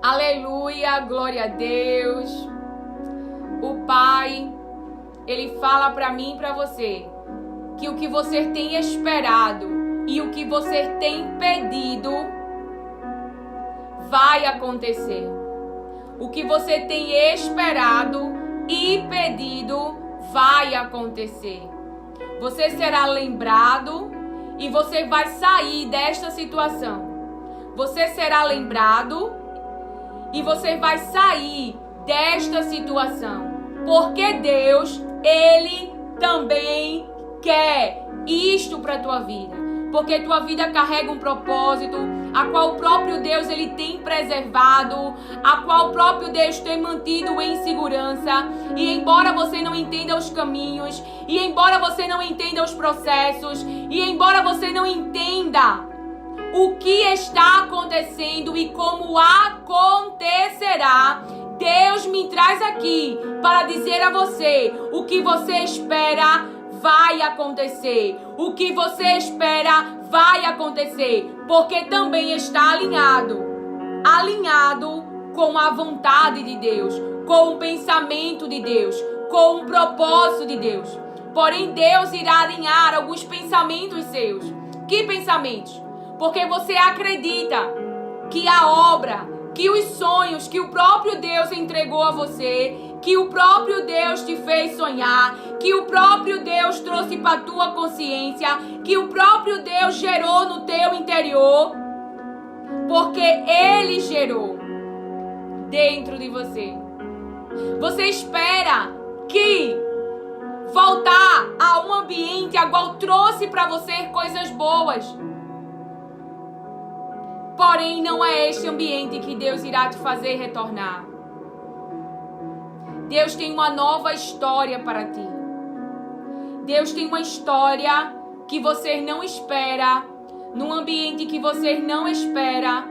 Aleluia, glória a Deus. O Pai, Ele fala para mim e para você que o que você tem esperado e o que você tem pedido vai acontecer. O que você tem esperado e pedido vai acontecer. Você será lembrado e você vai sair desta situação. Você será lembrado e você vai sair desta situação. Porque Deus, Ele também quer isto para a tua vida. Porque tua vida carrega um propósito, a qual o próprio Deus Ele tem preservado, a qual o próprio Deus tem mantido em segurança. E embora você não entenda os caminhos, e embora você não entenda os processos, e embora você não entenda o que está acontecendo e como acontecerá, Deus me traz aqui para dizer a você: o que você espera vai acontecer. O que você espera vai acontecer, porque também está alinhado com a vontade de Deus, com o pensamento de Deus, com o propósito de Deus. Porém, Deus irá alinhar alguns pensamentos seus. Que pensamentos? Porque você acredita que a obra, que os sonhos que o próprio Deus entregou a você, que o próprio Deus te fez sonhar, que o próprio Deus trouxe para a tua consciência, que o próprio Deus gerou no teu interior, porque Ele gerou dentro de você. Você espera que voltar a um ambiente a qual trouxe para você coisas boas. Porém, não é este ambiente que Deus irá te fazer retornar. Deus tem uma nova história para ti. Deus tem uma história que você não espera, num ambiente que você não espera,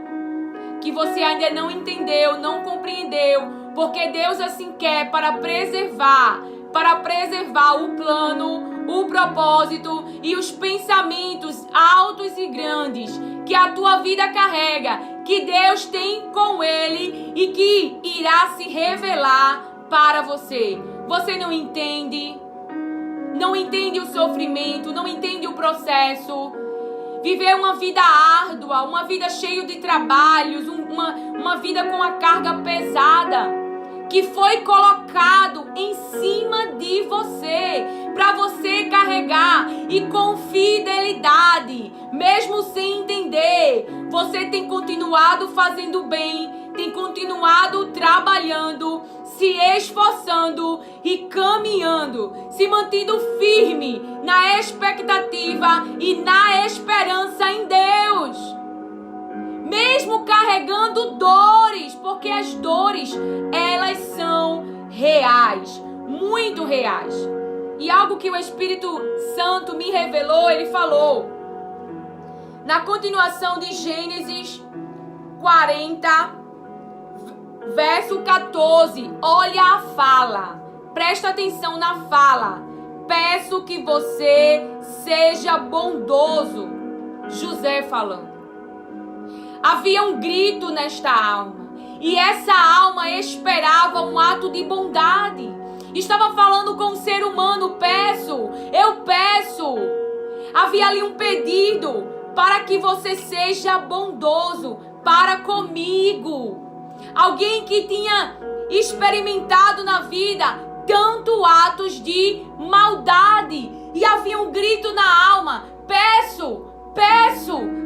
que você ainda não entendeu, não compreendeu, porque Deus assim quer para preservar o plano, o propósito e os pensamentos altos e grandes que a tua vida carrega, que Deus tem com Ele e que irá se revelar para você. Você não entende o sofrimento, não entende o processo. Viver uma vida árdua, uma vida cheia de trabalhos, uma vida com a carga pesada que foi colocado em cima de você, para você carregar, e com fidelidade, mesmo sem entender, você tem continuado fazendo bem, tem continuado trabalhando, se esforçando e caminhando, se mantendo firme na expectativa e na esperança em Deus. Mesmo carregando dores, porque as dores, elas são reais, muito reais. E algo que o Espírito Santo me revelou, ele falou, na continuação de Gênesis 40, verso 14, olha a fala, presta atenção na fala. Peço que você seja bondoso. José falando. Havia um grito nesta alma, e essa alma esperava um ato de bondade. Estava falando com o ser humano: eu peço. Havia ali um pedido para que você seja bondoso para comigo. Alguém que tinha experimentado na vida tanto atos de maldade, e havia um grito na alma: peço,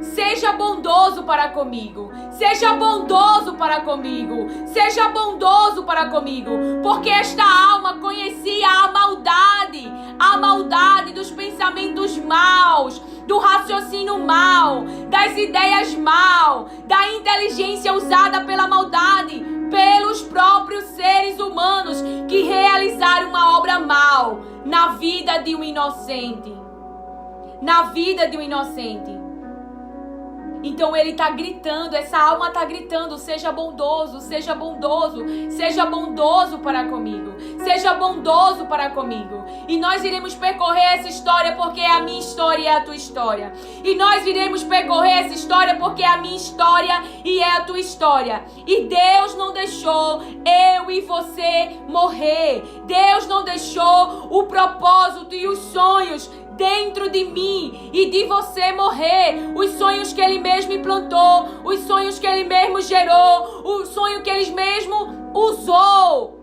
seja bondoso para comigo, seja bondoso para comigo, seja bondoso para comigo, porque esta alma conhecia a maldade dos pensamentos maus, do raciocínio mal, das ideias mal, da inteligência usada pela maldade, pelos próprios seres humanos que realizaram uma obra mal na vida de um inocente. Então ele está gritando, essa alma está gritando: seja bondoso, seja bondoso, seja bondoso para comigo, seja bondoso para comigo. E nós iremos percorrer essa história porque é a minha história e é a tua história. E nós iremos percorrer essa história porque é a minha história e é a tua história. E Deus não deixou eu e você morrer. Deus não deixou o propósito e os sonhos dentro de mim e de você morrer. Os sonhos que Ele mesmo implantou, os sonhos que Ele mesmo gerou, o sonho que Ele mesmo usou.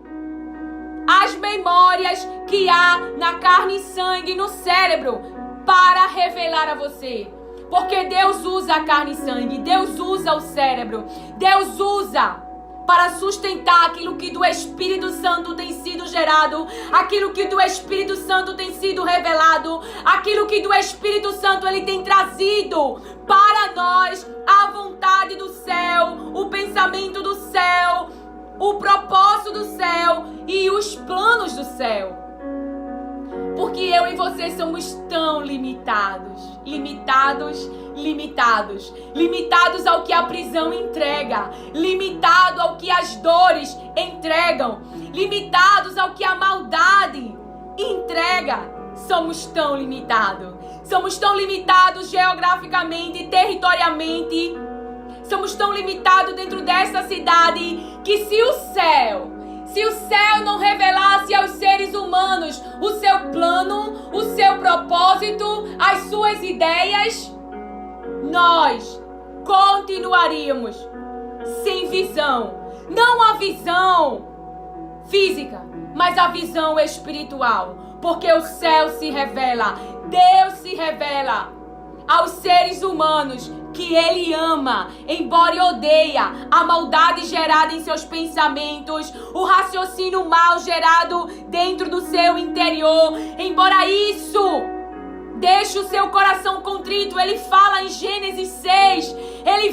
As memórias que há na carne e sangue, no cérebro, para revelar a você. Porque Deus usa a carne e sangue, Deus usa o cérebro, Deus usa para sustentar aquilo que do Espírito Santo tem sido gerado, aquilo que do Espírito Santo tem sido revelado, aquilo que do Espírito Santo Ele tem trazido para nós, a vontade do céu, o pensamento do céu, o propósito do céu e os planos do céu. Porque eu e você somos tão limitados ao que a prisão entrega, limitado ao que as dores entregam, limitados ao que a maldade entrega. Somos tão limitados geograficamente, territorialmente. Somos tão limitados dentro dessa cidade que se o céu não revelasse aos seres humanos o seu plano, o seu propósito, as suas ideias, nós continuaríamos sem visão. Não a visão física, mas a visão espiritual. Porque o céu se revela, Deus se revela aos seres humanos que Ele ama, embora odeia a maldade gerada em seus pensamentos, o raciocínio mal gerado dentro do seu interior. Embora isso deixe o seu coração contrito, Ele fala em Gênesis 6, Ele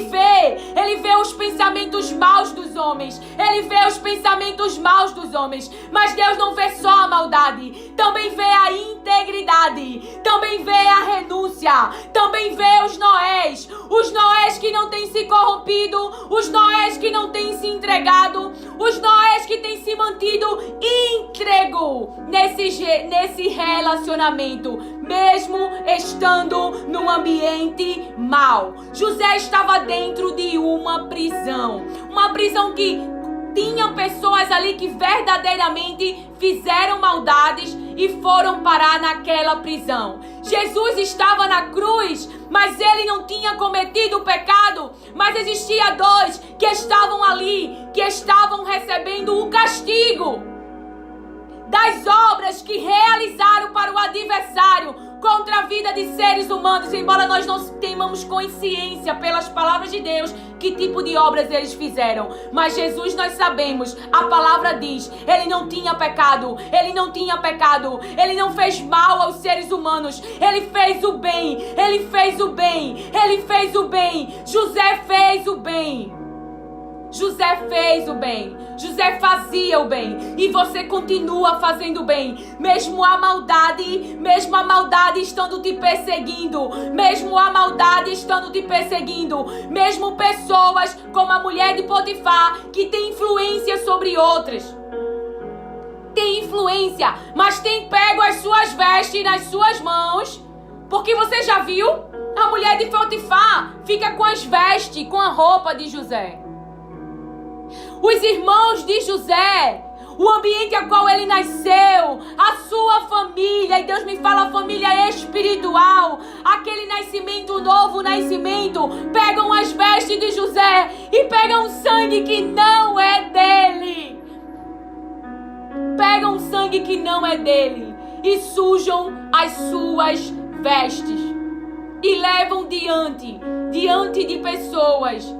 vê os pensamentos maus dos homens, Ele vê os pensamentos maus dos homens, mas Deus não vê só a maldade, também vê a integridade, também vê a renúncia, também vê os Noés que não têm se corrompido, os Noés que não têm se entregado, os Noés que têm se mantido íntegro nesse relacionamento, mesmo estando num ambiente mau. José estava dentro de uma prisão que tinha pessoas ali que verdadeiramente fizeram maldades e foram parar naquela prisão. Jesus estava na cruz, mas Ele não tinha cometido o pecado, mas existia dois que estavam ali, que estavam recebendo o castigo das obras que realizaram para o adversário contra a vida de seres humanos, embora nós não tenhamos consciência pelas palavras de Deus que tipo de obras eles fizeram. Mas Jesus, nós sabemos, a palavra diz, Ele não tinha pecado, Ele não fez mal aos seres humanos, Ele fez o bem, José fez o bem, José fazia o bem, e você continua fazendo o bem, mesmo a maldade estando te perseguindo, mesmo pessoas como a mulher de Potifar, que tem influência sobre outras, mas tem pego as suas vestes nas suas mãos, porque você já viu? A mulher de Potifar fica com as vestes, com a roupa de José. Os irmãos de José, o ambiente a qual ele nasceu, a sua família, e Deus me fala família espiritual, aquele novo nascimento, pegam as vestes de José e pegam sangue que não é dele, e sujam as suas vestes e levam diante de pessoas,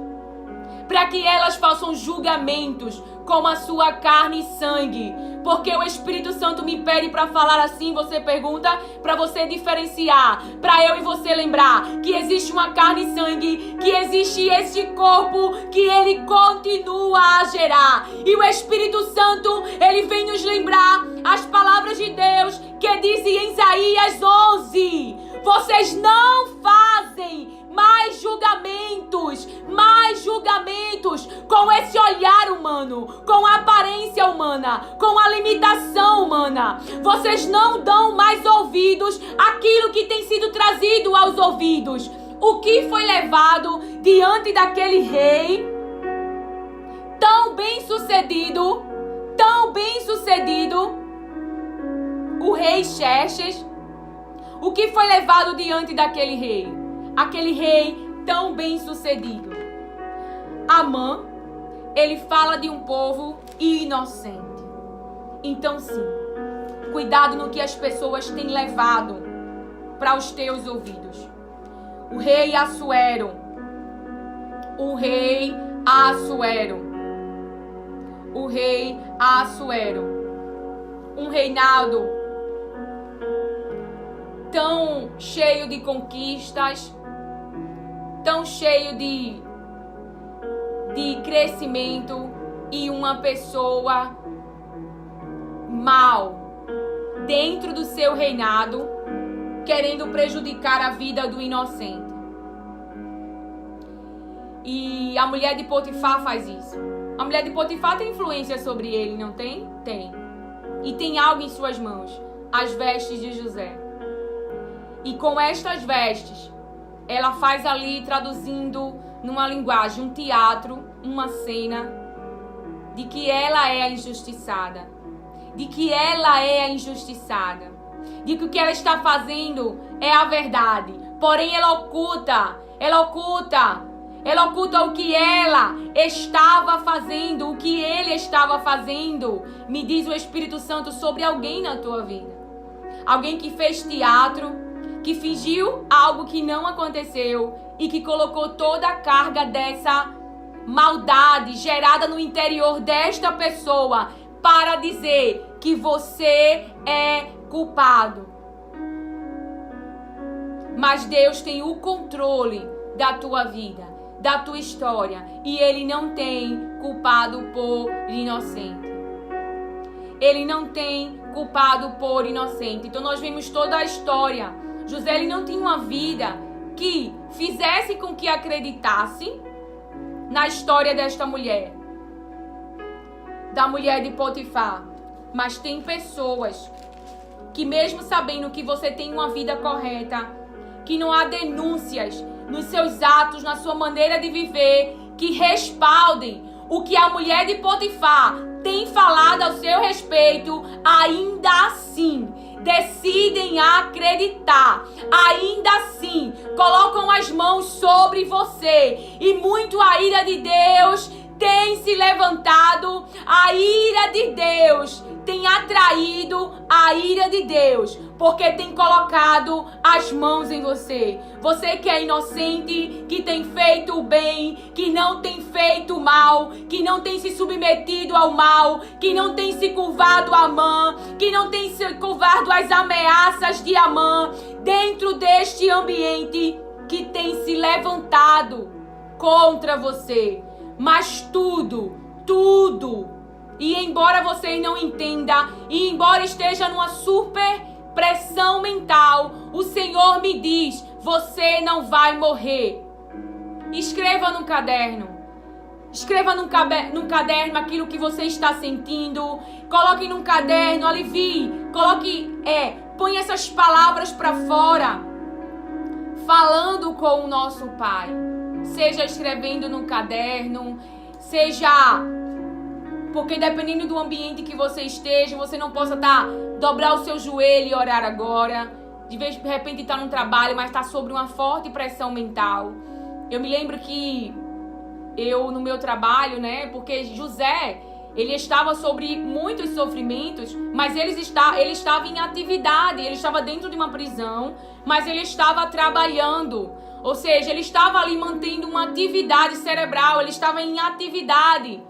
para que elas façam julgamentos como a sua carne e sangue. Porque o Espírito Santo me pede para falar assim, você pergunta, para você diferenciar, para eu e você lembrar que existe uma carne e sangue, que existe este corpo que Ele continua a gerar. E o Espírito Santo, Ele vem nos lembrar as palavras de Deus que diz em Isaías 11, vocês não fazem mais julgamentos com esse olhar humano, com a aparência humana, com a limitação humana. Vocês não dão mais ouvidos àquilo que tem sido trazido aos ouvidos. O que foi levado diante daquele rei tão bem sucedido, o rei Xerxes. O que foi levado diante daquele rei? Aquele rei tão bem sucedido. Amã, ele fala de um povo inocente. Então sim, cuidado no que as pessoas têm levado para os teus ouvidos. O rei Assuero, um reinado tão cheio de conquistas, tão cheio de crescimento, e uma pessoa mal dentro do seu reinado, querendo prejudicar a vida do inocente. E a mulher de Potifar faz isso. A mulher de Potifar tem influência sobre ele, não tem? Tem. E tem algo em suas mãos, as vestes de José. E com estas vestes, ela faz ali, traduzindo numa linguagem, um teatro, uma cena, de que ela é a injustiçada. De que o que ela está fazendo é a verdade. Porém, ela oculta o que ela estava fazendo, o que ele estava fazendo. Me diz o Espírito Santo sobre alguém na tua vida. Alguém que fez teatro, que fingiu algo que não aconteceu e que colocou toda a carga dessa maldade gerada no interior desta pessoa para dizer que você é culpado. Mas Deus tem o controle da tua vida, da tua história, e Ele não tem culpado por inocente. Ele não tem culpado por inocente. Então nós vemos toda a história. José, ele não tinha uma vida que fizesse com que acreditasse na história desta mulher, da mulher de Potifar. Mas tem pessoas que, mesmo sabendo que você tem uma vida correta, que não há denúncias nos seus atos, na sua maneira de viver, que respaldem o que a mulher de Potifar tem falado ao seu respeito, ainda assim decidem acreditar, ainda assim colocam as mãos sobre você, e muito a ira de Deus tem se levantado, a ira de Deus tem atraído a ira de Deus, porque tem colocado as mãos em você. Você que é inocente, que tem feito o bem, que não tem feito o mal, que não tem se submetido ao mal, que não tem se curvado a Amã, que não tem se curvado às ameaças de Amã, dentro deste ambiente que tem se levantado contra você. Mas tudo, e embora você não entenda, e embora esteja numa super pressão mental, o Senhor me diz: você não vai morrer. Escreva no caderno. Escreva num caderno aquilo que você está sentindo. Coloque num caderno, alivie. Põe essas palavras para fora. Falando com o nosso Pai. Seja escrevendo no caderno, seja... Porque dependendo do ambiente que você esteja, você não possa dobrar o seu joelho e orar agora. De repente está num trabalho, mas está sobre uma forte pressão mental. Eu me lembro que no meu trabalho, né? Porque José, ele estava sobre muitos sofrimentos, mas ele estava em atividade. Ele estava dentro de uma prisão, mas ele estava trabalhando. Ou seja, ele estava ali mantendo uma atividade cerebral. Ele estava em atividade.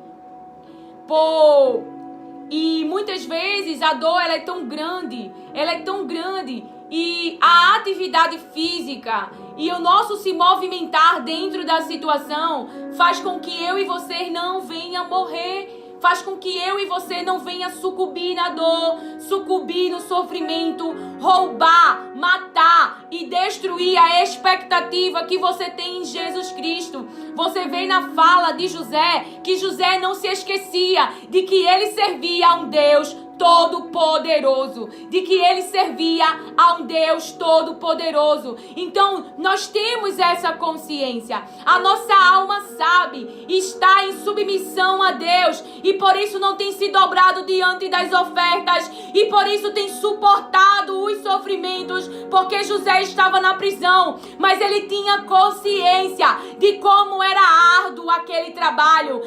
E muitas vezes a dor ela é tão grande, e a atividade física e o nosso se movimentar dentro da situação faz com que eu e você não venha morrer, faz com que eu e você não venha sucumbir na dor, sucumbir no sofrimento, roubar, matar e destruir a expectativa que você tem em Jesus Cristo. Você vê na fala de José que José não se esquecia de que ele servia a um Deus Todo-Poderoso, de que ele servia a um Deus Todo-Poderoso. Então, nós temos essa consciência. A nossa alma sabe, está em submissão a Deus e por isso não tem se dobrado diante das ofertas e por isso tem suportado os sofrimentos, porque José estava na prisão, mas ele tinha consciência de como era árduo aquele trabalho,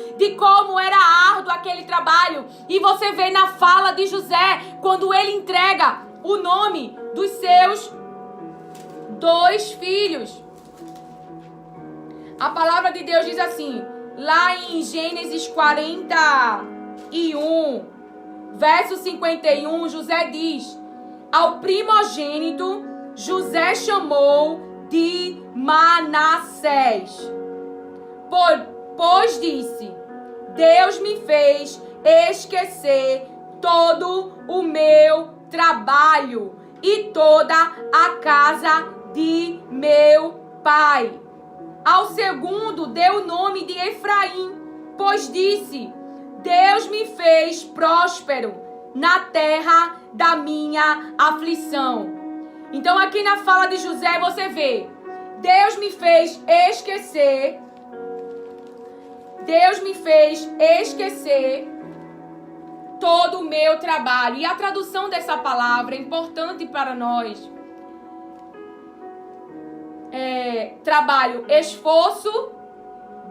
E você vê na fala de José, quando ele entrega o nome dos seus 2 filhos. A palavra de Deus diz assim, lá em Gênesis 41, verso 51, José diz: ao primogênito José chamou de Manassés, pois disse: Deus me fez esquecer todo o meu trabalho e toda a casa de meu pai. Ao segundo deu o nome de Efraim, pois disse: Deus me fez próspero na terra da minha aflição. Então aqui na fala de José você vê: Deus me fez esquecer todo o meu trabalho. E a tradução dessa palavra é importante para nós. Trabalho, esforço,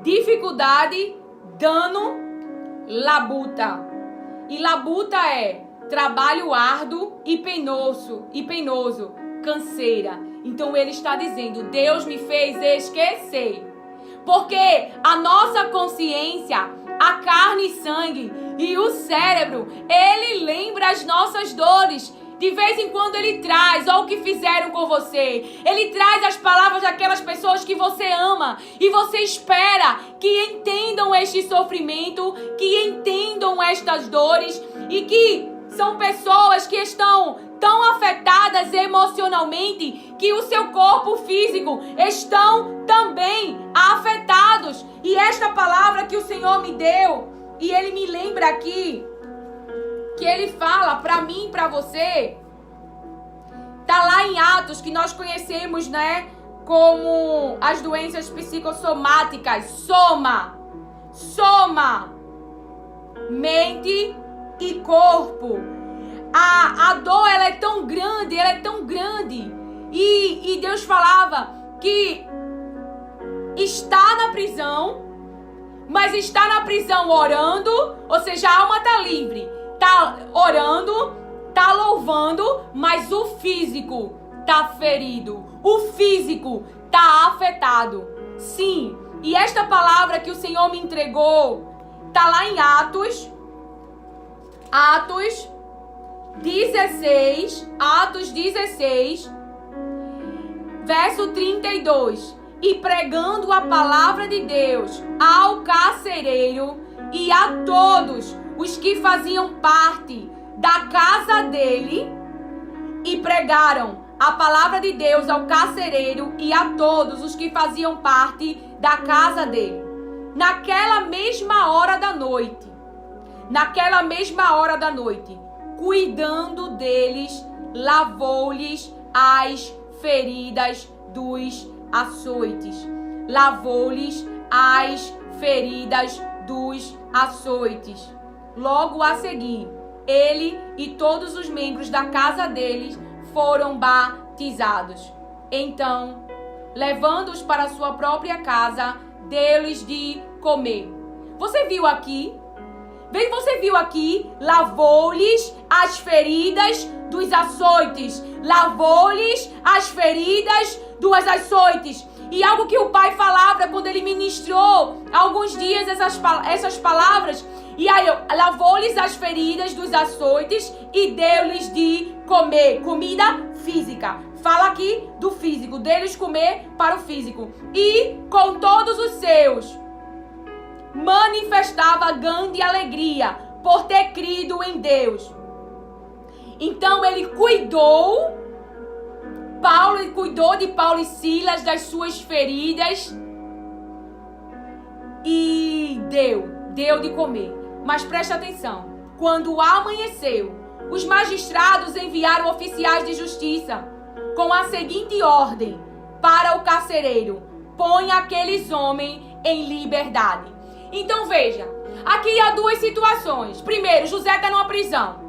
dificuldade, dano, labuta. E labuta é trabalho árduo e penoso, canseira. Então ele está dizendo: Deus me fez esquecer. Porque a nossa consciência, a carne e sangue e o cérebro, ele lembra as nossas dores. De vez em quando ele traz, ó, o que fizeram com você. Ele traz as palavras daquelas pessoas que você ama. E você espera que entendam este sofrimento, que entendam estas dores. E que são pessoas que estão tão afetadas emocionalmente que o seu corpo físico estão também afetados. E esta palavra que o Senhor me deu, e Ele me lembra aqui, que Ele fala para mim e para você, tá lá em Atos, que nós conhecemos, né, como as doenças psicossomáticas, soma, mente e corpo. A dor, ela é tão grande, e Deus falava que está na prisão, mas está na prisão orando, ou seja, a alma está livre, está orando, está louvando, mas o físico está ferido, o físico está afetado. Sim, e esta palavra que o Senhor me entregou está lá em Atos 16, verso 32. E pregando a palavra de Deus ao carcereiro e a todos os que faziam parte da casa dele, e pregaram a palavra de Deus ao carcereiro e a todos os que faziam parte da casa dele. Naquela mesma hora da noite, cuidando deles, lavou-lhes as feridas dos açoites. Logo a seguir, ele e todos os membros da casa deles foram batizados. Então, levando-os para sua própria casa, deu-lhes de comer. Você viu aqui? Lavou-lhes as feridas dos açoites. E algo que o pai falava quando ele ministrou há alguns dias essas palavras. E aí, lavou-lhes as feridas dos açoites e deu-lhes de comer. Comida física. Fala aqui do físico. Deu-lhes comer para o físico. E com todos os seus manifestava grande alegria por ter crido em Deus. Então ele cuidou de Paulo e Silas, das suas feridas, e deu de comer. Mas preste atenção, quando amanheceu, os magistrados enviaram oficiais de justiça com a seguinte ordem para o carcereiro: põe aqueles homens em liberdade. Então veja, aqui há duas situações. Primeiro, José está numa prisão.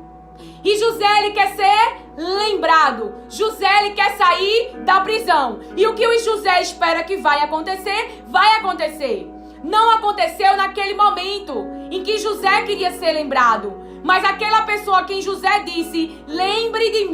E José, ele quer ser lembrado. José, ele quer sair da prisão. E o que o José espera que vai acontecer, vai acontecer. Não aconteceu naquele momento em que José queria ser lembrado. Mas aquela pessoa a quem José disse: lembre de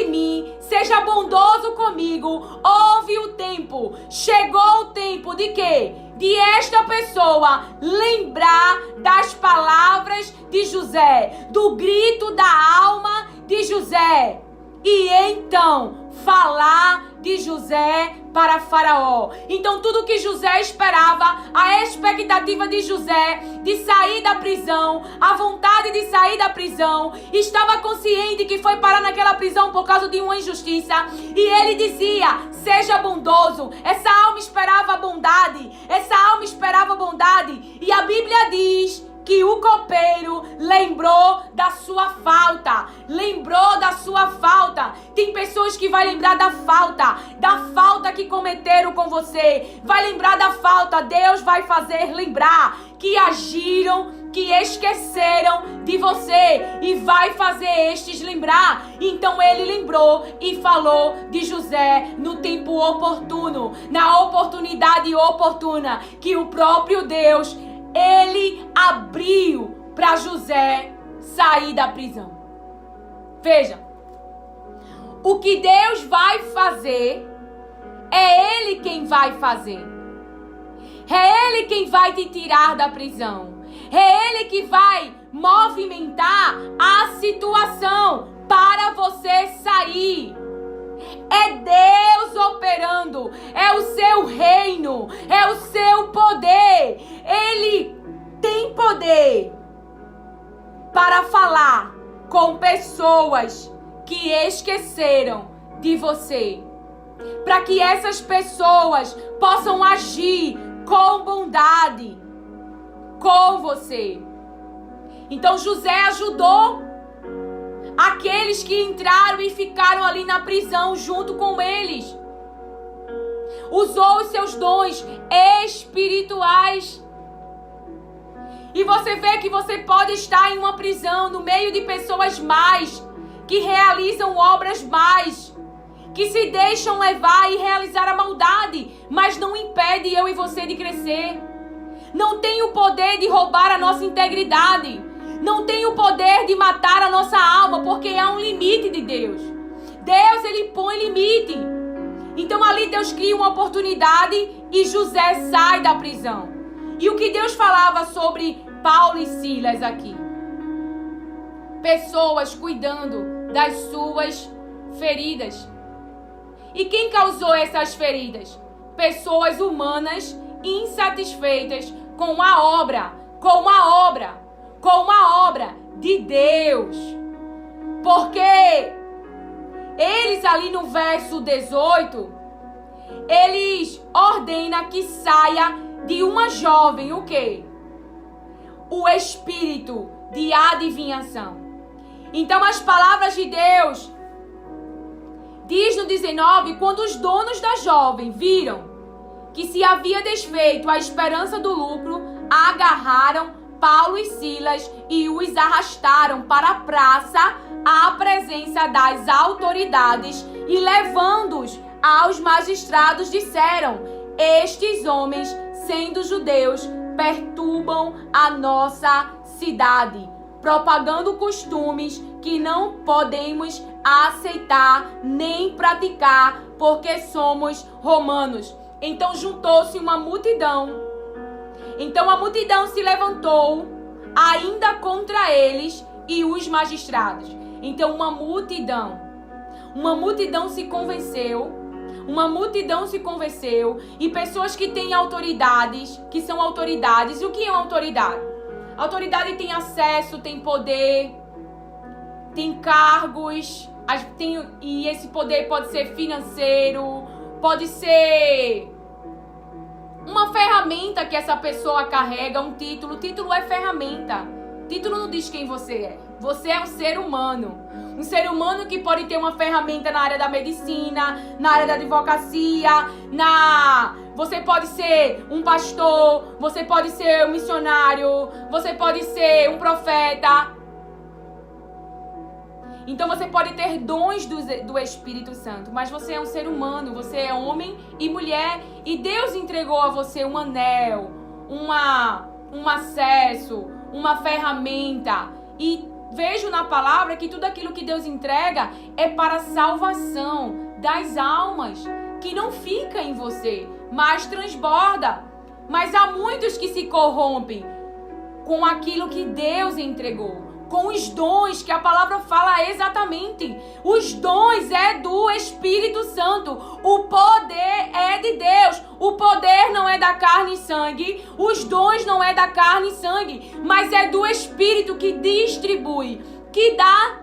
mim, seja bondoso comigo. Houve o tempo, chegou o tempo de quê? De esta pessoa lembrar das palavras de José, do grito da alma de José. E então falar de José para Faraó. Então tudo que José esperava, a expectativa de José de sair da prisão, a vontade de sair da prisão, estava consciente que foi parar naquela prisão por causa de uma injustiça, e ele dizia: seja bondoso. Essa alma esperava bondade, e a Bíblia diz que o copeiro lembrou da sua falta. Tem pessoas que vai lembrar da falta que cometeram com você. Vai lembrar da falta. Deus vai fazer lembrar que agiram, que esqueceram de você, e vai fazer estes lembrar. Então ele lembrou e falou de José no tempo oportuno, na oportunidade oportuna, que o próprio Deus, ele abriu para José sair da prisão. Veja, o que Deus vai fazer, é Ele quem vai fazer. É Ele quem vai te tirar da prisão. É Ele que vai movimentar a situação para você sair. É Deus operando, é o seu reino, é o seu poder. Ele tem poder para falar com pessoas que esqueceram de você, para que essas pessoas possam agir com bondade com você. Então José ajudou aqueles que entraram e ficaram ali na prisão junto com eles. Usou os seus dons espirituais. E você vê que você pode estar em uma prisão no meio de pessoas mais, que realizam obras mais, que se deixam levar e realizar a maldade, mas não impede eu e você de crescer. Não tem o poder de roubar a nossa integridade. Não tem o poder de matar a nossa alma, porque há um limite de Deus. Deus, ele põe limite. Então ali Deus cria uma oportunidade e José sai da prisão. E o que Deus falava sobre Paulo e Silas aqui? Pessoas cuidando das suas feridas. E quem causou essas feridas? Pessoas humanas insatisfeitas com a obra de Deus. Porque eles ali no verso 18, eles ordenam que saia de uma jovem, o quê? O espírito de adivinhação. Então as palavras de Deus diz no 19, quando os donos da jovem viram que se havia desfeito a esperança do lucro, agarraram Paulo e Silas e os arrastaram para a praça à presença das autoridades, e levando-os aos magistrados disseram: estes homens, sendo judeus, perturbam a nossa cidade, propagando costumes que não podemos aceitar nem praticar, porque somos romanos. Então juntou-se uma multidão. Então a multidão se levantou ainda contra eles e os magistrados. Então uma multidão se convenceu, uma multidão se convenceu, e pessoas que têm autoridades, que são autoridades. E o que é uma autoridade? A autoridade tem acesso, tem poder, tem cargos, e esse poder pode ser financeiro, pode ser uma ferramenta que essa pessoa carrega, um título. Título é ferramenta. Título não diz quem você é. Você é um ser humano. Um ser humano que pode ter uma ferramenta na área da medicina, na área da advocacia, você pode ser um pastor, você pode ser um missionário, você pode ser um profeta. Então você pode ter dons do Espírito Santo, mas você é um ser humano, você é homem e mulher, e Deus entregou a você um anel, um acesso, uma ferramenta. E vejo na palavra que tudo aquilo que Deus entrega é para a salvação das almas, que não fica em você, mas transborda. Mas há muitos que se corrompem com aquilo que Deus entregou, com os dons que a palavra fala exatamente. Os dons é do Espírito Santo. O poder é de Deus. O poder não é da carne e sangue. Os dons não é da carne e sangue, mas é do Espírito que distribui, que dá.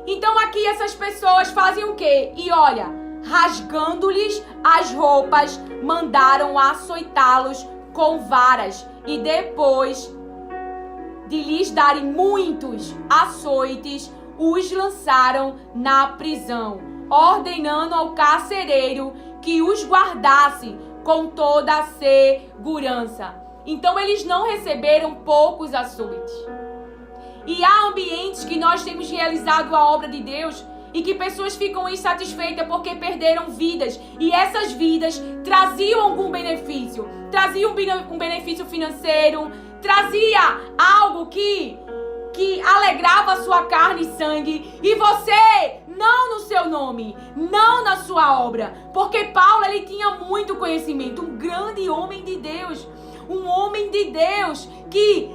Então aqui essas pessoas fazem o quê? E olha, rasgando-lhes as roupas, mandaram açoitá-los com varas, e depois de lhes darem muitos açoites, os lançaram na prisão, ordenando ao carcereiro que os guardasse com toda a segurança. Então eles não receberam poucos açoites. E há ambientes que nós temos realizado a obra de Deus e que pessoas ficam insatisfeitas porque perderam vidas, e essas vidas traziam algum benefício, traziam um benefício financeiro, trazia algo que alegrava a sua carne e sangue, e você, não no seu nome, não na sua obra, porque Paulo, ele tinha muito conhecimento, um grande homem de Deus, um homem de Deus que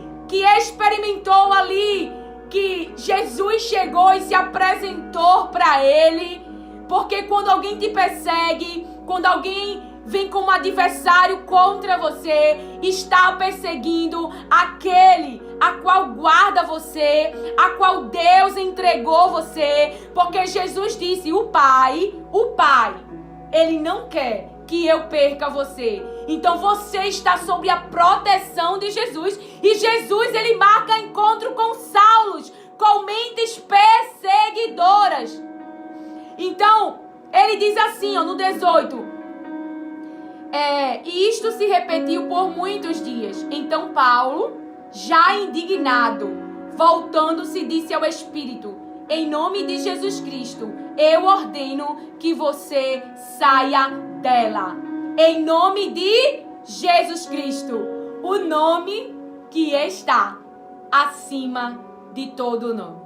experimentou ali, que Jesus chegou e se apresentou para ele, porque quando alguém te persegue, quando alguém vem como adversário contra você, está perseguindo aquele a qual guarda você, a qual Deus entregou você, porque Jesus disse, o Pai, Ele não quer que eu perca você. Então você está sob a proteção de Jesus, e Jesus, ele marca encontro com Saulos, com mentes perseguidoras. Então, ele diz assim, no 18, e isto se repetiu por muitos dias. Então Paulo, já indignado, voltando-se, disse ao Espírito, em nome de Jesus Cristo, eu ordeno que você saia dela. Em nome de Jesus Cristo, o nome que está acima de todo nome.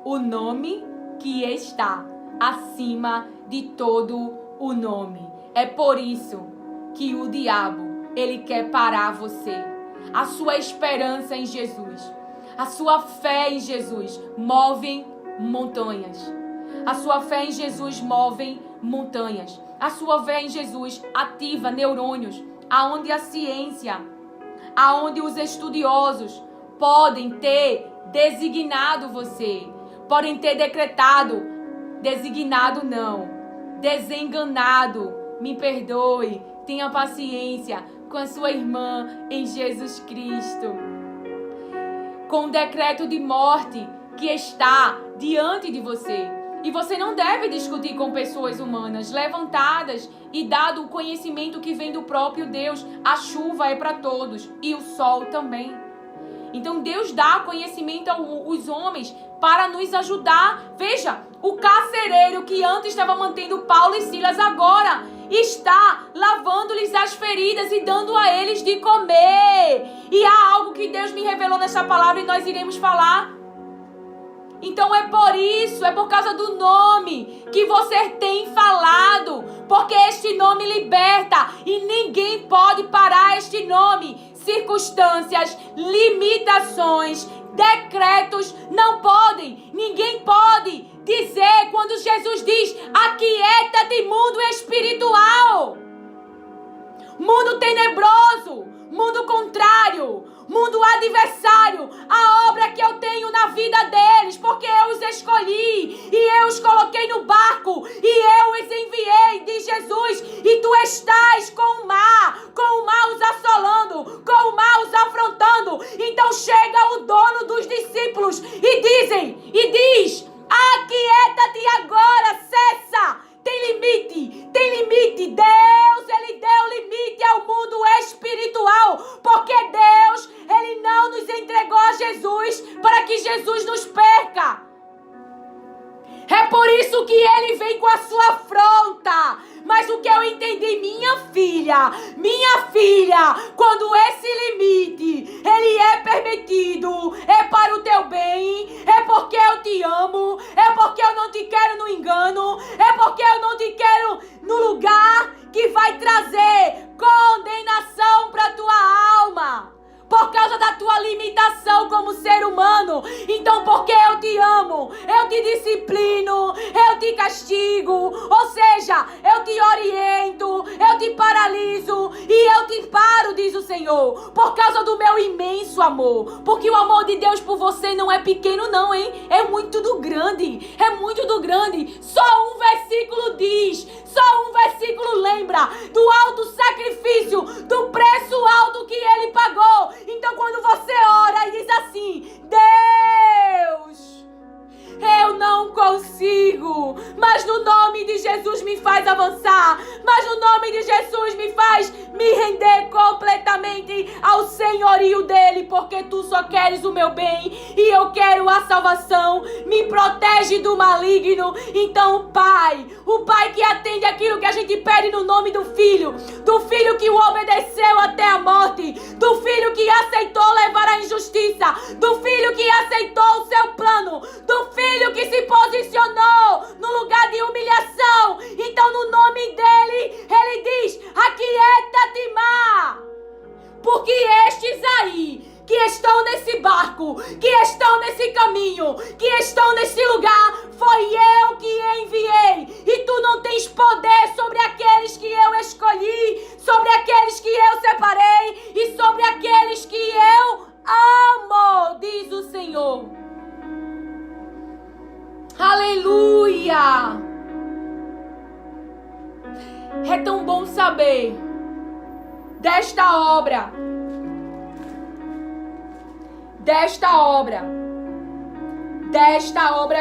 O nome que está acima de todo o nome. É por isso que o diabo, ele quer parar você. A sua esperança em Jesus, a sua fé em Jesus movem montanhas. A sua fé em Jesus move montanhas. A sua fé em Jesus ativa neurônios, aonde a ciência, aonde os estudiosos podem ter designado você, podem ter decretado, designado não, desenganado, me perdoe, tenha paciência com a sua irmã em Jesus Cristo, com o decreto de morte que está diante de você. E você não deve discutir com pessoas humanas levantadas e dado o conhecimento que vem do próprio Deus. A chuva é para todos e o sol também. Então Deus dá conhecimento aos homens para nos ajudar. Veja, o carcereiro que antes estava mantendo Paulo e Silas agora está lavando-lhes as feridas e dando a eles de comer. E há algo que Deus me revelou nessa palavra e nós iremos falar. Então é por isso, é por causa do nome que você tem falado, porque este nome liberta e ninguém pode parar este nome. Circunstâncias, limitações, decretos não podem. Ninguém pode dizer quando Jesus diz: aquieta-te, mundo espiritual. Mundo tenebroso, mundo contrário, mundo adversário, a obra que eu tenho na vida deles, porque eu os escolhi e eu os coloquei no barco e eu os enviei, diz Jesus, e tu estás com o mar os assolando, com o mar os afrontando. Então chega o dono dos discípulos e diz: aquieta-te agora, cessa. Tem limite. Deus, ele deu limite ao mundo espiritual, porque Deus, ele não nos entregou a Jesus para que Jesus nos perca. É por isso que ele vem com a sua afronta. Mas o que eu entendi, minha filha, quando esse limite, ele é permitido, é para o teu bem, é porque eu te amo, é porque eu não te quero no engano, é porque eu não te quero no lugar que vai trazer condenação para tua alma. Por causa da tua limitação como ser humano. Então, porque eu te amo, eu te disciplino, eu te castigo. Ou seja, eu te oriento, eu te paraliso e eu te paro, diz o Senhor. Por causa do meu imenso amor. Porque o amor de Deus por você não é pequeno não, hein? É muito do grande. Só um versículo diz, só um versículo lembra do alto sacrifício, do preço alto que ele pagou. Então quando você ora e diz assim: Deus, eu não consigo, mas no nome de Jesus me faz avançar, mas no nome de Jesus me faz me render completamente ao senhorio dele, porque tu só queres o meu bem e eu quero a salvação. Me protege do maligno. Então o Pai que atende aquilo que a gente pede no nome do Filho que o obedeceu até a morte, do Filho que aceitou levar a injustiça, do Filho que aceitou o seu plano, do Filho que se posicionou no lugar de humilhação. Então no nome dele, ele diz: aquieta-te, mar, porque estes aí que estão nesse barco, que estão nesse caminho, que estão nesse lugar, foi eu que enviei. E tu não tens poder sobre aqueles que eu escolhi, sobre aqueles que eu separei e sobre aqueles que eu amo, diz o Senhor. Aleluia! É tão bom saber desta obra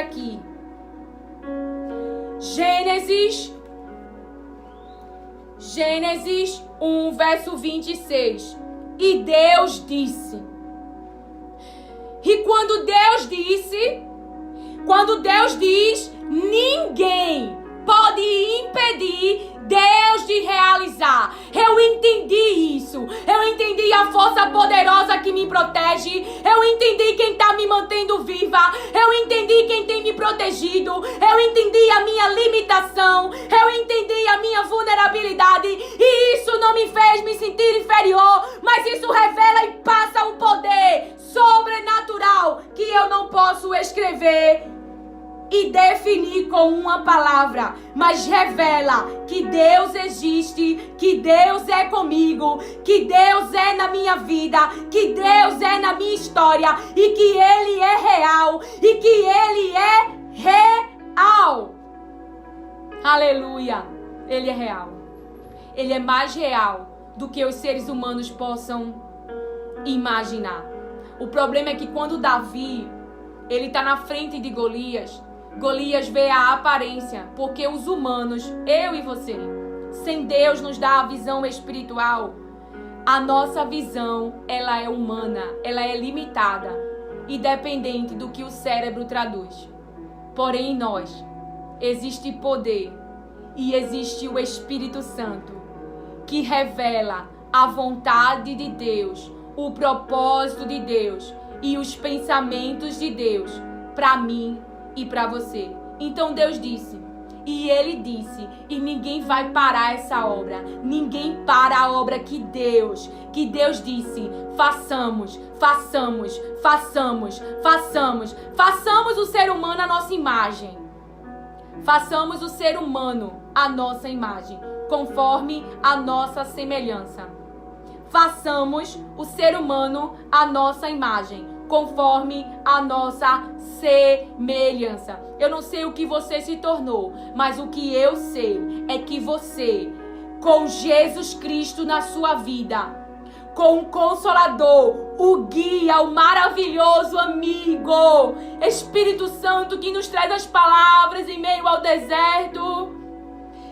aqui. Gênesis 1, verso 26. E Deus disse. E quando Deus diz, ninguém pode impedir Deus de realizar. Eu entendi isso. Eu entendi a força poderosa que me protege. Eu entendi quem está me mantendo viva. Eu entendi quem tem me protegido. Eu entendi a minha limitação. Eu entendi a minha vulnerabilidade. E isso não me fez me sentir inferior, mas isso revela e passa um poder sobrenatural que eu não posso escrever e definir com uma palavra, mas revela que Deus existe, que Deus é comigo, que Deus é na minha vida, que Deus é na minha história e que Ele é real e que Ele é real. Aleluia! Ele é real. Ele é mais real do que os seres humanos possam imaginar. O problema é que quando Davi, ele está na frente de Golias vê a aparência, porque os humanos, eu e você, sem Deus nos dar a visão espiritual, a nossa visão, ela é humana, ela é limitada e dependente do que o cérebro traduz. Porém, em nós existe poder e existe o Espírito Santo que revela a vontade de Deus, o propósito de Deus e os pensamentos de Deus para mim e para você. Então Deus disse: E ele disse, e ninguém vai parar essa obra. Ninguém para a obra que Deus disse, façamos o ser humano à nossa imagem. Façamos o ser humano à nossa imagem, conforme a nossa semelhança. Façamos o ser humano à nossa imagem, conforme a nossa semelhança. Eu não sei o que você se tornou, mas o que eu sei é que você, com Jesus Cristo na sua vida, com o Consolador, o guia, o maravilhoso amigo, Espírito Santo, que nos traz as palavras em meio ao deserto,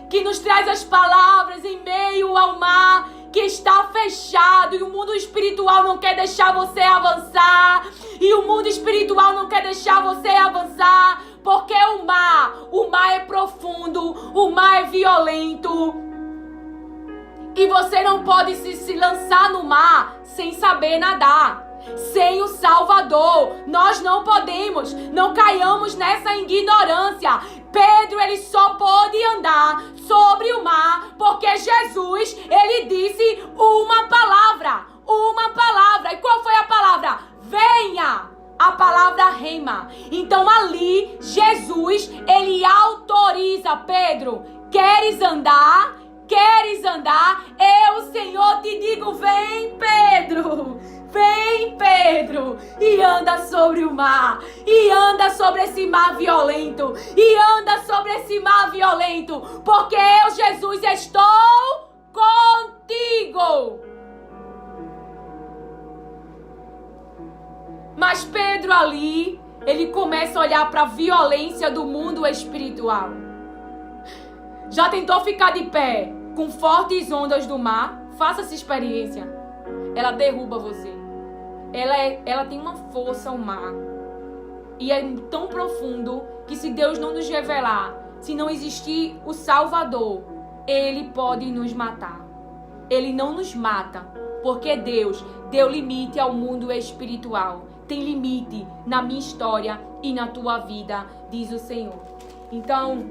que nos traz as palavras em meio ao mar que está fechado, e o mundo espiritual não quer deixar você avançar, e o mundo espiritual não quer deixar você avançar, porque o mar é profundo, o mar é violento, e você não pode se lançar no mar sem saber nadar. Sem o Salvador, nós não podemos, não caiamos nessa ignorância. Pedro, ele só pôde andar sobre o mar porque Jesus, ele disse uma palavra. E qual foi a palavra? Venha! A palavra rema. Então ali, Jesus, ele autoriza Pedro. Queres andar? Eu, Senhor, te digo, vem, Pedro. Vem, Pedro, e anda sobre o mar, e anda sobre esse mar violento, porque eu, Jesus, estou contigo. Mas Pedro ali, ele começa a olhar para a violência do mundo espiritual. Já tentou ficar de pé com fortes ondas do mar? Faça essa experiência. Ela derruba você. Ela tem uma força, o mar. E é tão profundo que se Deus não nos revelar, se não existir o Salvador, Ele pode nos matar. Ele não nos mata, porque Deus deu limite ao mundo espiritual. Tem limite na minha história e na tua vida, diz o Senhor. Então,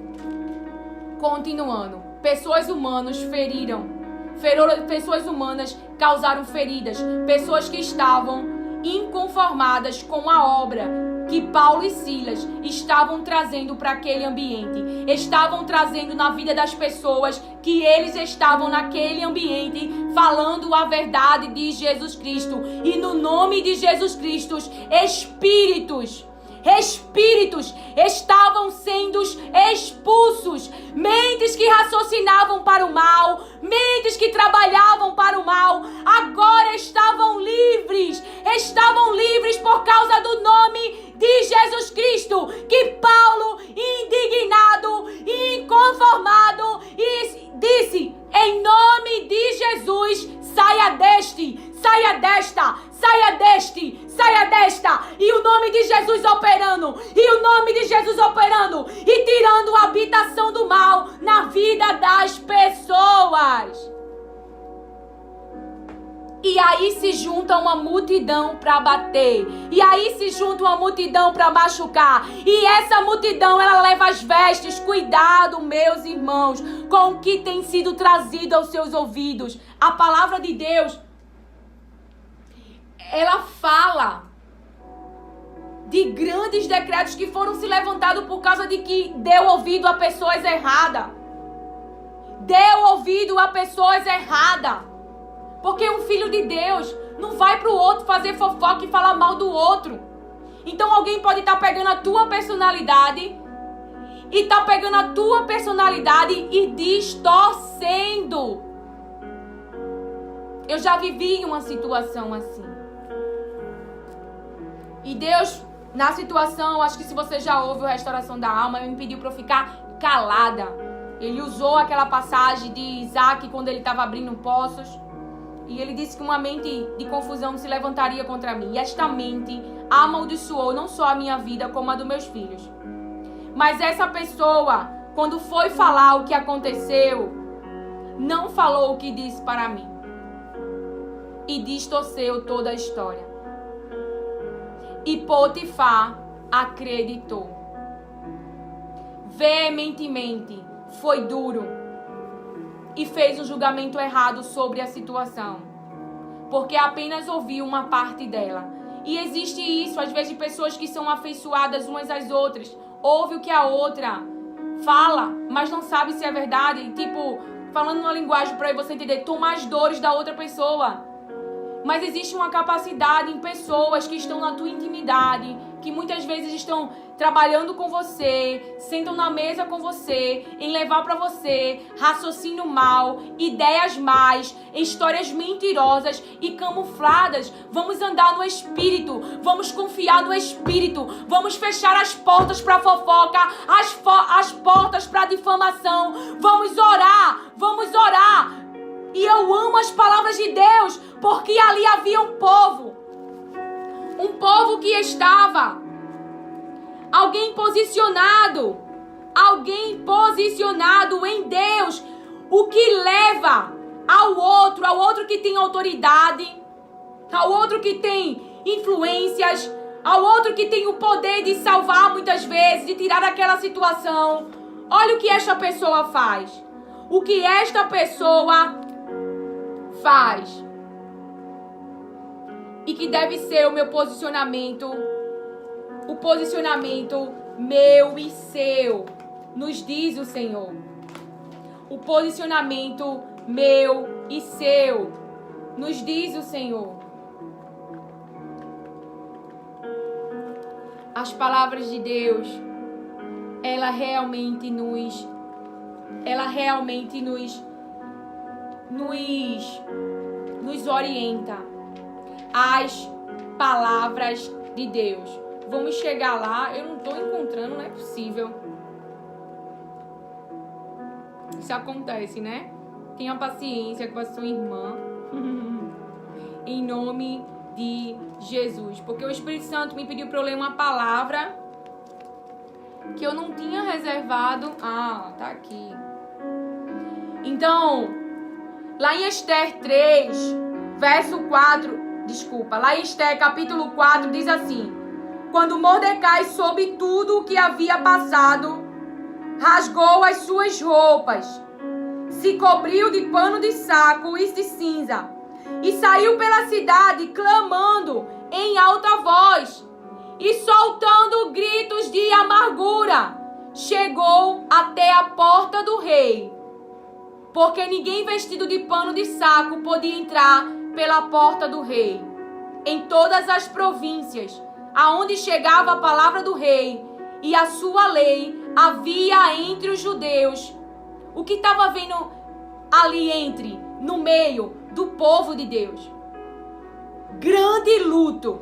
continuando. Pessoas humanas pessoas humanas causaram feridas. Pessoas que estavam inconformadas com a obra que Paulo e Silas estavam trazendo para aquele ambiente. Estavam trazendo na vida das pessoas, que eles estavam naquele ambiente falando a verdade de Jesus Cristo. E no nome de Jesus Cristo, espíritos estavam sendo expulsos. Mentes que raciocinavam para o mal, mentes que trabalhavam para o mal, agora estavam livres por causa do nome de Jesus Cristo, que Paulo, indignado e inconformado, disse, em nome de Jesus, saia desta, e o nome de Jesus operando, e tirando a habitação do mal na vida das pessoas. E aí se junta uma multidão para bater. E aí se junta uma multidão para machucar. E essa multidão, ela leva as vestes. Cuidado, meus irmãos, com o que tem sido trazido aos seus ouvidos. A palavra de Deus, ela fala de grandes decretos que foram se levantados por causa de que deu ouvido a pessoas erradas. Porque um filho de Deus não vai pro outro fazer fofoca e falar mal do outro. Então alguém pode estar pegando a tua personalidade e distorcendo. Eu já vivi uma situação assim. E Deus, na situação, acho que se você já ouve o Restauração da Alma, ele me pediu para eu ficar calada. Ele usou aquela passagem de Isaac quando ele estava abrindo poços. E ele disse que uma mente de confusão se levantaria contra mim. E esta mente amaldiçoou não só a minha vida, como a dos meus filhos. Mas essa pessoa, quando foi falar o que aconteceu, não falou o que disse para mim. E distorceu toda a história. E Potifar acreditou. veementemente, foi duro e fez um julgamento errado sobre a situação, porque apenas ouviu uma parte dela. E existe isso, às vezes, de pessoas que são afeiçoadas umas às outras, ouve o que a outra fala, mas não sabe se é verdade, tipo, falando uma linguagem para você entender, toma as dores da outra pessoa. Mas existe uma capacidade em pessoas que estão na tua intimidade, que muitas vezes estão trabalhando com você, sentam na mesa com você, em levar para você raciocínio mal, ideias más, histórias mentirosas e camufladas. Vamos andar no Espírito, vamos confiar no Espírito, vamos fechar as portas para fofoca, as portas para difamação, vamos orar. E eu amo as palavras de Deus, porque ali havia um povo que estava, alguém posicionado em Deus, o que leva ao outro que tem autoridade, ao outro que tem influências, ao outro que tem o poder de salvar muitas vezes, de tirar daquela situação. Olha o que esta pessoa faz. O que esta pessoa faz. E que deve ser o meu posicionamento, o posicionamento meu e seu, nos diz o Senhor. O posicionamento meu e seu, nos diz o Senhor. As palavras de Deus, ela realmente nos orienta. As palavras de Deus. Vamos chegar lá. Eu não estou encontrando, não é possível. Isso acontece, né? Tenha paciência com a sua irmã. Em nome de Jesus. Porque o Espírito Santo me pediu para eu ler uma palavra que eu não tinha reservado. Ah, tá aqui. Então, lá em Esther 3, verso 4... lá em Esther, capítulo 4, diz assim: quando Mordecai soube tudo o que havia passado, rasgou as suas roupas, se cobriu de pano de saco e de cinza, e saiu pela cidade clamando em alta voz e soltando gritos de amargura. Chegou até a porta do rei, porque ninguém vestido de pano de saco podia entrar pela porta do rei. Em todas as províncias aonde chegava a palavra do rei e a sua lei, havia entre os judeus. O que estava vendo ali no meio do povo de Deus? Grande luto,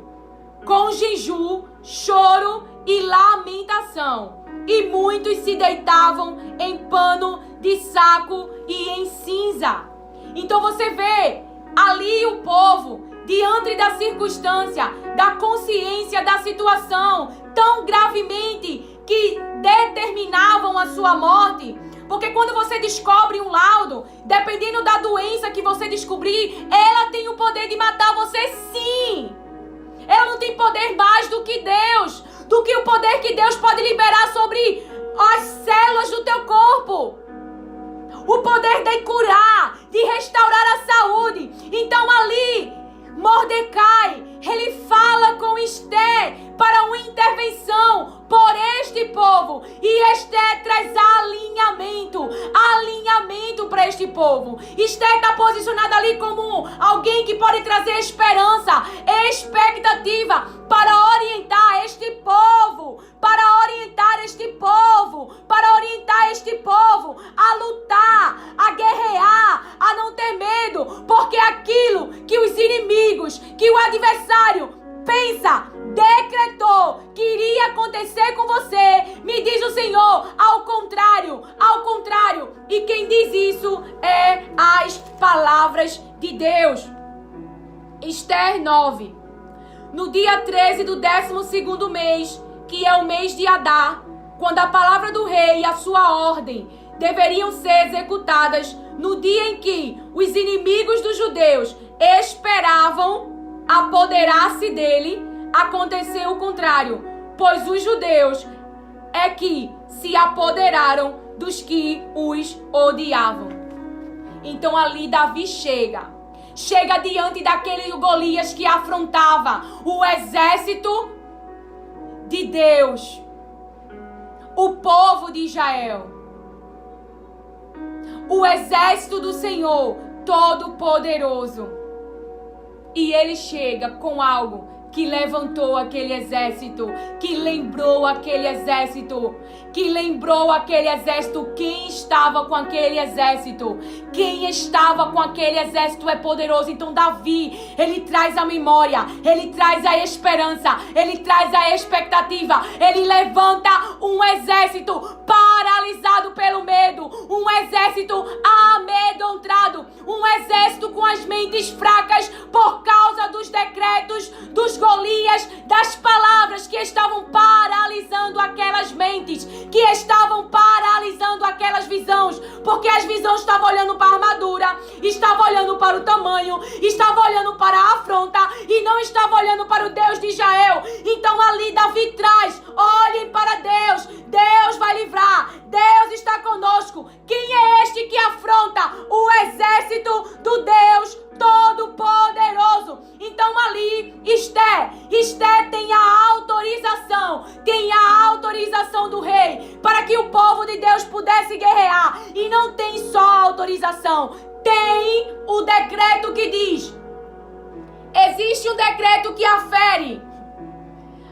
com jejum, choro e lamentação. E muitos se deitavam em pano de saco e em cinza. Então você vê ali o povo, diante da circunstância, da consciência da situação, tão gravemente que determinavam a sua morte. Porque quando você descobre um laudo, dependendo da doença que você descobrir, ela tem o poder de matar você, sim. Ela não tem poder mais do que Deus, do que o poder que Deus pode liberar sobre as células do teu corpo. O poder de curar, de restaurar a saúde. Então ali, Mordecai, ele fala com Esther para uma intervenção por este povo. E Esther traz alinhamento para este povo. Esther está posicionada ali como alguém que pode trazer esperança, expectativa para orientar este povo, a lutar, a guerrear, a não ter medo, porque aquilo que os inimigos, que o adversário pensa, decretou que iria acontecer com você, me diz o Senhor, ao contrário, e quem diz isso é as palavras de Deus. Esther 9. No dia 13 do 12º mês, que é o mês de Adar, quando a palavra do rei e a sua ordem deveriam ser executadas, no dia em que os inimigos dos judeus esperavam apoderar-se dele, aconteceu o contrário, pois os judeus é que se apoderaram dos que os odiavam. Então ali Davi chega diante daquele Golias que afrontava o exército de Deus, o povo de Israel, o exército do Senhor Todo-Poderoso. E ele chega com algo que levantou aquele exército, que lembrou aquele exército, quem estava com aquele exército. Quem estava com aquele exército é poderoso. Então Davi, ele traz a memória, ele traz a esperança, ele traz a expectativa, ele levanta um exército paralisado pelo medo, um exército amedrontado, um exército com as mentes fracas por causa dos decretos dos Golias, das palavras que estavam paralisando aquelas mentes, que estavam paralisando aquelas visões, porque as visões estavam olhando para a armadura, estavam olhando para o tamanho, estavam olhando para a afronta e não estavam olhando para o Deus de Israel. Então ali Davi traz: olhem para Deus, Deus vai livrar, Deus está conosco. Quem é este que afronta o exército do Deus Todo-Poderoso? Então ali Esther tem a autorização do rei para que o povo de Deus pudesse guerrear. E não tem só a autorização, tem o decreto que diz, existe um decreto que afere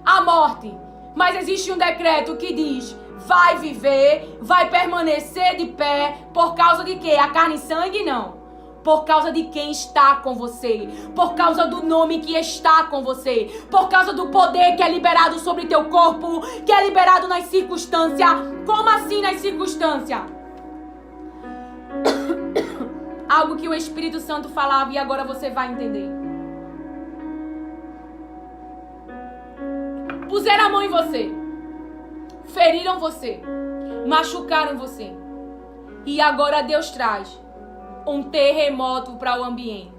a morte, mas existe um decreto que diz: vai viver, vai permanecer de pé. Por causa de quê? A carne e sangue? Não. Por causa de quem está com você, por causa do nome que está com você, por causa do poder que é liberado sobre teu corpo, que é liberado nas circunstâncias. Como assim nas circunstâncias? Algo que o Espírito Santo falava e agora você vai entender. Puseram a mão em você, feriram você, machucaram você, e agora Deus traz um terremoto para o ambiente.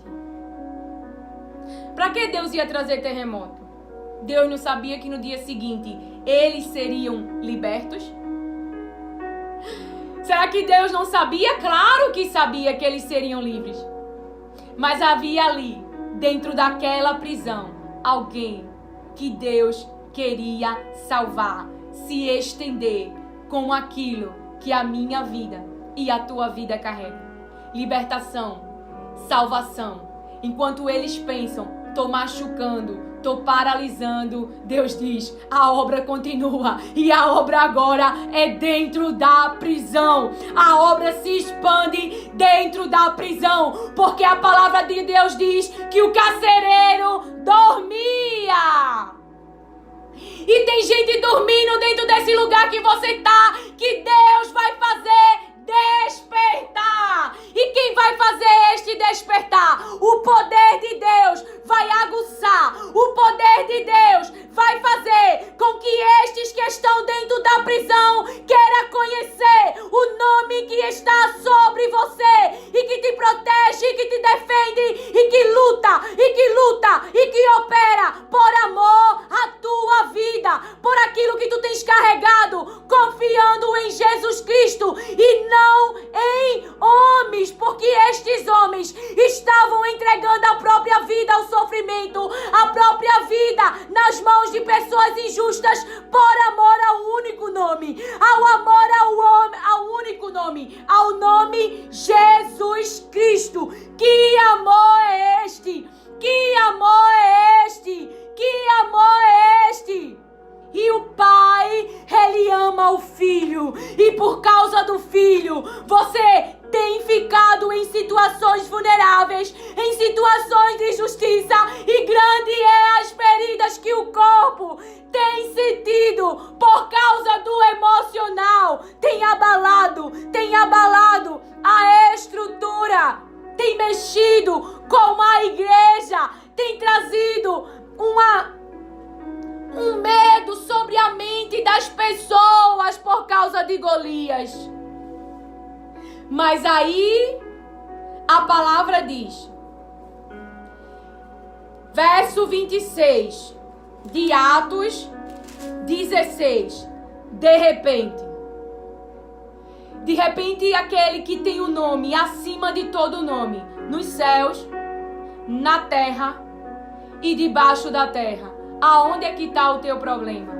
Para que Deus ia trazer terremoto? Deus não sabia que no dia seguinte eles seriam libertos? Será que Deus não sabia? Claro que sabia que eles seriam livres. Mas havia ali, dentro daquela prisão, alguém que Deus queria salvar, se estender com aquilo que a minha vida e a tua vida carregam. Libertação, salvação. Enquanto eles pensam, tô machucando, tô paralisando, Deus diz: a obra continua. E a obra agora é dentro da prisão. A obra se expande dentro da prisão, porque a palavra de Deus diz que o carcereiro dormia. E tem gente dormindo dentro desse lugar que você tá, que Deus vai fazer despertar. E quem vai fazer este despertar? O poder de Deus vai aguçar. O poder de Deus vai fazer com que estes que estão dentro da prisão queiram conhecer o nome que está sobre você e que te protege, e que te defende, e que luta, e que opera por amor à tua vida, por aquilo que tu tens carregado, confiando em Jesus Cristo e não em homens, porque estes homens estavam entregando a própria vida ao sofrimento, a própria vida nas mãos de pessoas injustas, por amor ao único nome, ao único nome, ao nome Jesus Cristo. Que amor é este? Que amor é este? Que amor é este? E o Pai, Ele ama o Filho. E por causa do Filho, você tem ficado em situações vulneráveis, em situações de injustiça. E grande é as feridas que o corpo tem sentido por causa do emocional. Tem abalado a estrutura. Tem mexido com a igreja. Tem trazido um medo sobre a mente das pessoas por causa de Golias. Mas aí a palavra diz, verso 26 de Atos 16: de repente, De repente, aquele que tem o nome acima de todo nome, nos céus, na terra e debaixo da terra. Aonde é que está o teu problema?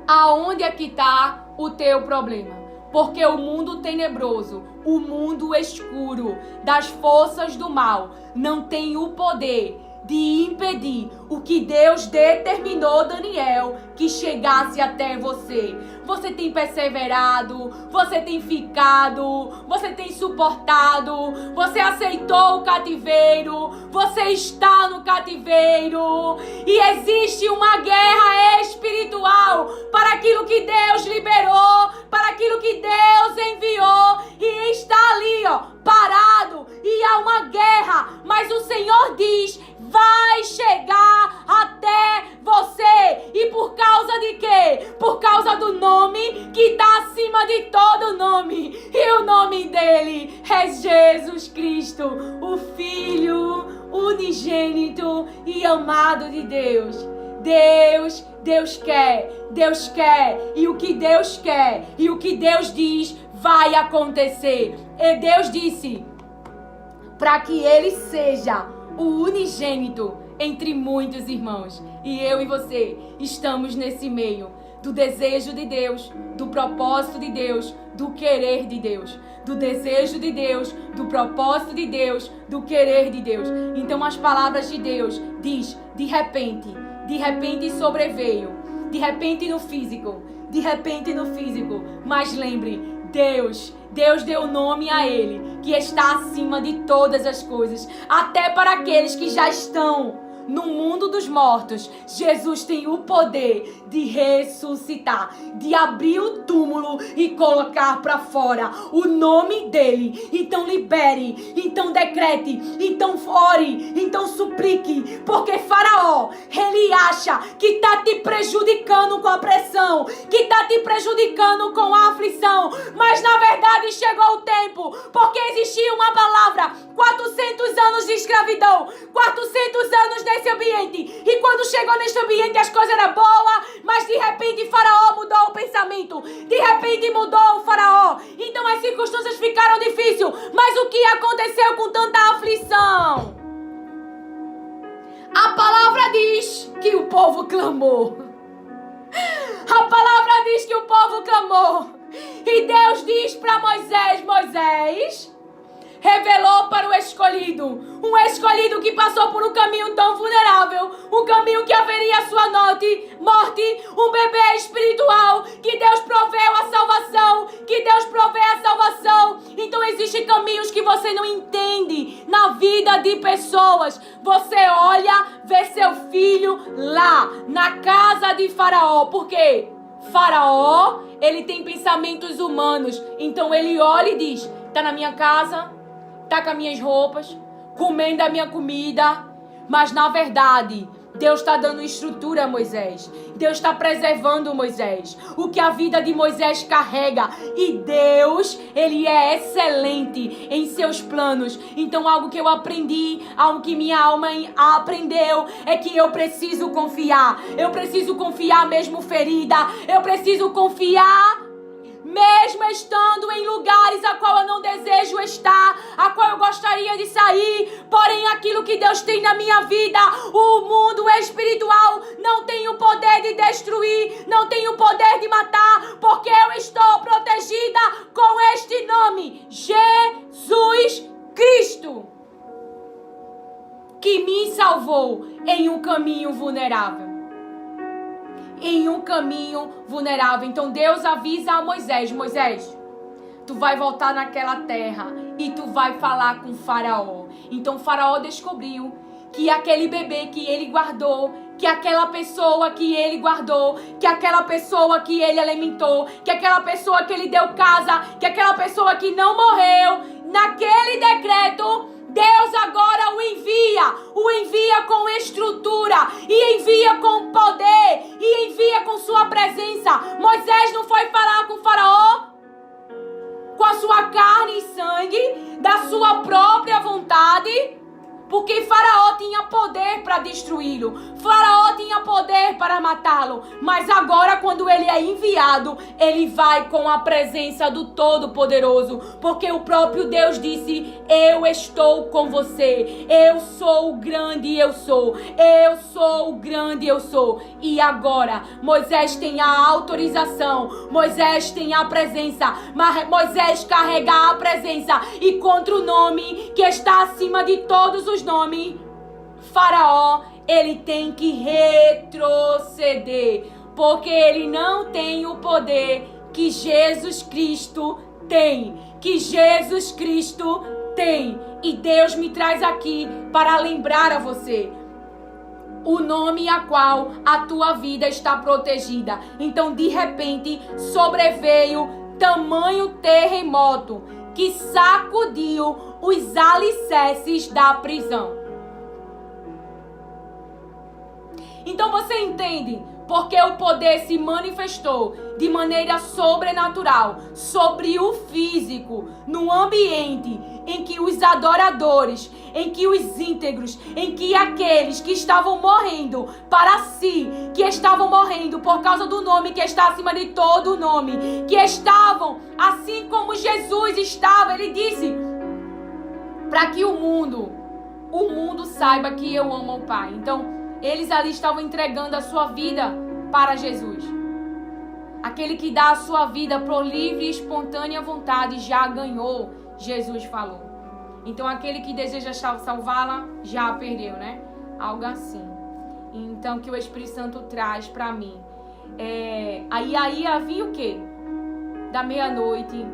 Aonde é que está o teu problema? Porque o mundo tenebroso, o mundo escuro das forças do mal não tem o poder de impedir o que Deus determinou, Daniel, que chegasse até você. Você tem perseverado, você tem ficado, você tem suportado, você aceitou o cativeiro, você está no cativeiro. E existe uma guerra espiritual para aquilo que Deus liberou, para aquilo que Deus enviou, e está ali, parado, e há uma guerra, mas o Senhor diz: vai chegar até você. E por causa de quê? Por causa do nome que está acima de todo nome. E o nome dele é Jesus Cristo, o Filho unigênito e amado de Deus. Deus quer. E o que Deus quer, e o que Deus diz, vai acontecer. E Deus disse para que ele seja o unigênito entre muitos irmãos. E eu e você estamos nesse meio do desejo de Deus, do propósito de Deus, do querer de Deus. Do desejo de Deus, do propósito de Deus, do querer de Deus. Então as palavras de Deus diz: de repente sobreveio, de repente no físico. Mas lembre, Deus deu nome a Ele, que está acima de todas as coisas, até para aqueles que já estão no mundo dos mortos. Jesus tem o poder de ressuscitar, de abrir o túmulo e colocar para fora o nome dele. Então libere, então decrete, então ore, então suplique, porque Faraó, ele acha que está te prejudicando com a pressão, que está te prejudicando com a aflição, mas na verdade chegou o tempo, porque existia uma palavra, 400 anos de escravidão, 400 anos nesse ambiente, e quando chegou neste ambiente as coisas eram boas, mas de repente Faraó mudou o pensamento, de repente mudou o Faraó, então as circunstâncias ficaram difíceis. Mas o que aconteceu com tanta aflição? A palavra diz que o povo clamou. A palavra diz que o povo clamou, e Deus diz para Moisés, revelou para o escolhido, um escolhido que passou por um caminho tão vulnerável, um caminho que haveria a sua morte, um bebê espiritual, que Deus proveu a salvação, Então existem caminhos que você não entende na vida de pessoas. Você olha, vê seu filho lá, na casa de Faraó, por quê? Faraó, ele tem pensamentos humanos, então ele olha e diz: tá na minha casa, tá com as minhas roupas, comendo a minha comida. Mas na verdade, Deus está dando estrutura a Moisés. Deus está preservando Moisés. O que a vida de Moisés carrega. E Deus, ele é excelente em seus planos. Então algo que eu aprendi, algo que minha alma aprendeu, é que eu preciso confiar. Eu preciso confiar mesmo ferida. Eu preciso confiar mesmo estando em lugares a qual eu não desejo estar, a qual eu gostaria de sair. Porém, aquilo que Deus tem na minha vida, o mundo espiritual não tem o poder de destruir, não tem o poder de matar, porque eu estou protegida com este nome, Jesus Cristo, que me salvou em um caminho vulnerável. Então Deus avisa a Moisés: Moisés, tu vai voltar naquela terra e tu vai falar com Faraó. Então Faraó descobriu que aquele bebê que ele guardou, que aquela pessoa que ele guardou, que aquela pessoa que ele alimentou, que aquela pessoa que ele deu casa, que aquela pessoa que não morreu, naquele decreto, Deus agora o envia com estrutura, e envia com poder, e envia com sua presença. Moisés não foi falar com Faraó com a sua carne e sangue, da sua própria vontade, porque Faraó tinha poder para destruí-lo. Faraó tinha poder para matá-lo, mas agora quando ele é enviado, ele vai com a presença do Todo-Poderoso, porque o próprio Deus disse: eu estou com você, eu sou o grande eu sou, eu sou o grande eu sou. E agora Moisés tem a autorização, Moisés tem a presença, mas Moisés carrega a presença, e contra o nome que está acima de todos os nomes, Faraó, ele tem que retroceder, porque ele não tem o poder que Jesus Cristo tem, que Jesus Cristo tem. E Deus me traz aqui para lembrar a você o nome a qual a tua vida está protegida. Então, de repente, sobreveio tamanho terremoto que sacudiu os alicerces da prisão. Então você entende porque o poder se manifestou de maneira sobrenatural sobre o físico, no ambiente em que os adoradores, em que os íntegros, em que aqueles que estavam morrendo para si, que estavam morrendo por causa do nome que está acima de todo nome, que estavam assim como Jesus estava, ele disse, para que o mundo saiba que eu amo o Pai. Então, eles ali estavam entregando a sua vida para Jesus. Aquele que dá a sua vida por livre e espontânea vontade já ganhou, Jesus falou. Então aquele que deseja salvá-la já perdeu, né? Algo assim. Então que o Espírito Santo traz para mim. Aí havia o quê? Da meia-noite,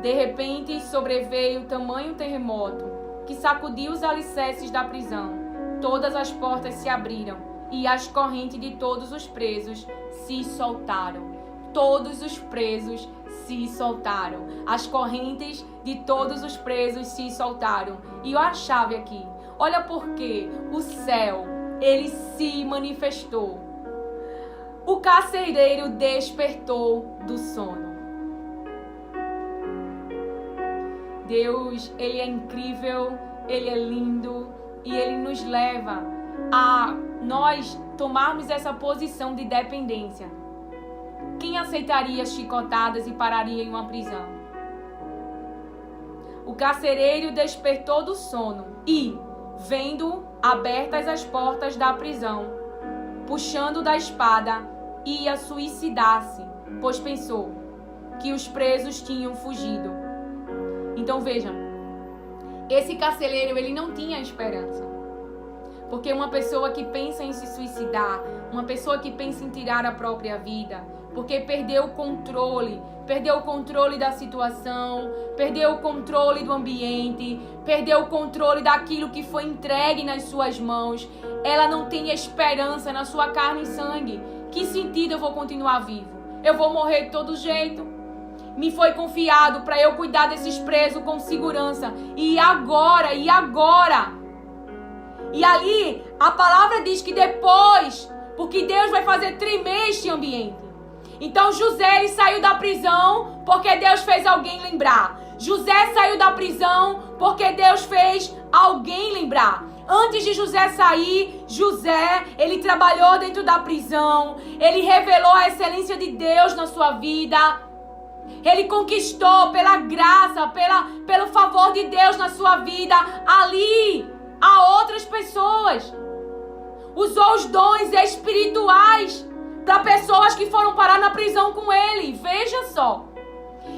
de repente sobreveio tamanho terremoto que sacudiu os alicerces da prisão. Todas as portas se abriram e as correntes de todos os presos se soltaram. Todos os presos se soltaram. As correntes de todos os presos se soltaram. E a chave aqui, olha porque o céu, ele se manifestou. O carcereiro despertou do sono. Deus, ele é incrível, ele é lindo. E ele nos leva a nós tomarmos essa posição de dependência. Quem aceitaria chicotadas e pararia em uma prisão? O carcereiro despertou do sono e, vendo abertas as portas da prisão, puxando da espada, ia suicidar-se, pois pensou que os presos tinham fugido. Então vejam, esse carcereiro, ele não tinha esperança. Porque uma pessoa que pensa em se suicidar, uma pessoa que pensa em tirar a própria vida, porque perdeu o controle da situação, perdeu o controle do ambiente, perdeu o controle daquilo que foi entregue nas suas mãos, ela não tem esperança na sua carne e sangue. Que sentido eu vou continuar vivo? Eu vou morrer de todo jeito. Me foi confiado para eu cuidar desses presos com segurança. E agora? E ali, a palavra diz que depois, porque Deus vai fazer tremer este ambiente. Então José, ele saiu da prisão porque Deus fez alguém lembrar. José saiu da prisão porque Deus fez alguém lembrar. Antes de José sair, José, ele trabalhou dentro da prisão. Ele revelou a excelência de Deus na sua vida. Ele conquistou pela graça, pelo favor de Deus na sua vida, ali, a outras pessoas. Usou os dons espirituais para pessoas que foram parar na prisão com ele. Veja só.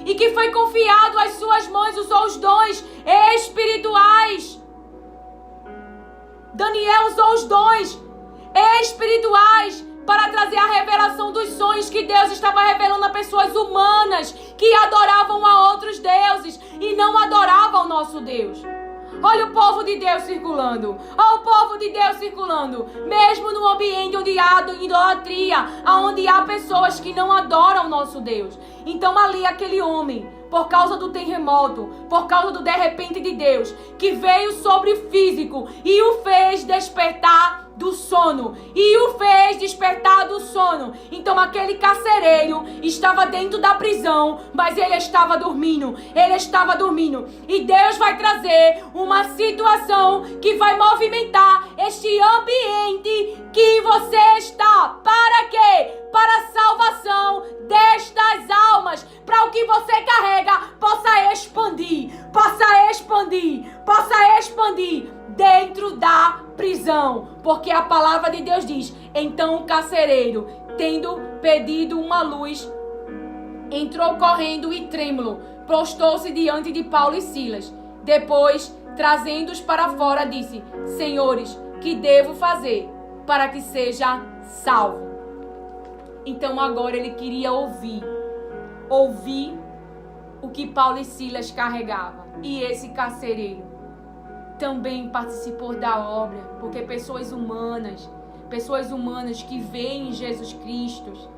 E que foi confiado às suas mãos, usou os dons espirituais. Daniel usou os dons espirituais para trazer a revelação dos sonhos que Deus estava revelando a pessoas humanas que adoravam a outros deuses e não adoravam o nosso Deus. Olha o povo de Deus circulando. Olha o povo de Deus circulando. Mesmo no ambiente onde há idolatria, onde há pessoas que não adoram o nosso Deus. Então ali aquele homem, por causa do terremoto, por causa do de repente de Deus, que veio sobre o físico e o fez despertar do sono. Então aquele carcereiro estava dentro da prisão, mas ele estava dormindo. E Deus vai trazer uma situação que vai movimentar este ambiente que você está. Para quê? Para a salvação destas almas, para o que você carrega possa expandir dentro da prisão, porque a palavra de Deus diz: então o carcereiro, tendo pedido uma luz, entrou correndo e trêmulo, prostou-se diante de Paulo e Silas. Depois, trazendo-os para fora, disse: Senhores, que devo fazer para que seja salvo? Então agora ele queria ouvir o que Paulo e Silas carregavam. E esse carcereiro também participou da obra, porque pessoas humanas que veem Jesus Cristo,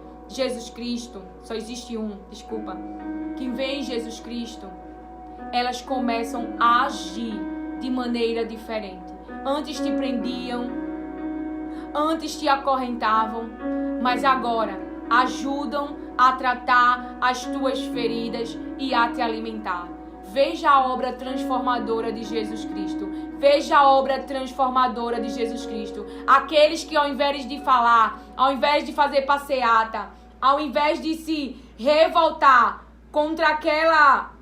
só existe um, que veem Jesus Cristo, elas começam a agir de maneira diferente. Antes te prendiam, antes te acorrentavam, mas agora ajudam a tratar as tuas feridas e a te alimentar. Veja a obra transformadora de Jesus Cristo. Aqueles que ao invés de falar, ao invés de fazer passeata, ao invés de se revoltar contra aquela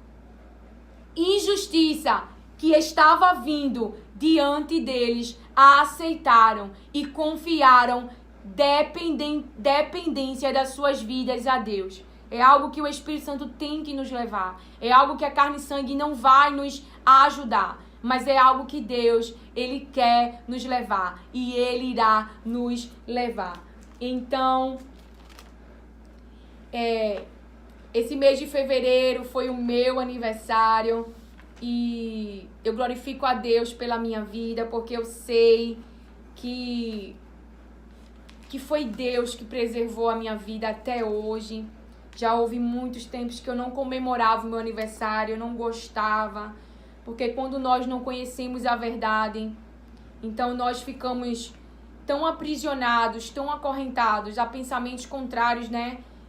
injustiça que estava vindo diante deles, a aceitaram e confiaram dependência das suas vidas a Deus. É algo que o Espírito Santo tem que nos levar. É algo que a carne e sangue não vai nos ajudar. Mas é algo que Deus, Ele quer nos levar. E Ele irá nos levar. Então, esse mês de fevereiro foi o meu aniversário. E eu glorifico a Deus pela minha vida, porque eu sei que foi Deus que preservou a minha vida até hoje. Já houve muitos tempos que eu não comemorava o meu aniversário, eu não gostava, porque quando nós não conhecemos a verdade, então nós ficamos tão aprisionados, tão acorrentados a pensamentos contrários,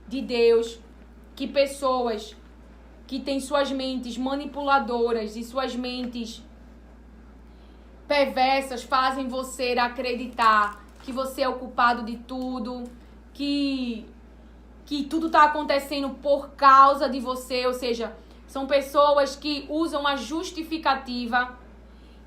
de Deus, que pessoas que têm suas mentes manipuladoras e suas mentes perversas fazem você acreditar que você é o culpado de tudo, que tudo está acontecendo por causa de você. Ou seja, são pessoas que usam a justificativa,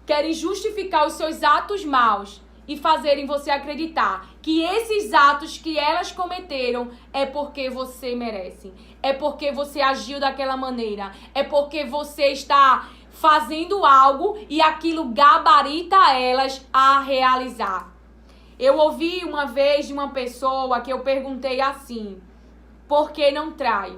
querem justificar os seus atos maus e fazerem você acreditar que esses atos que elas cometeram é porque você merece, é porque você agiu daquela maneira, é porque você está fazendo algo e aquilo gabarita elas a realizar. Eu ouvi uma vez de uma pessoa que eu perguntei assim: por que não trai?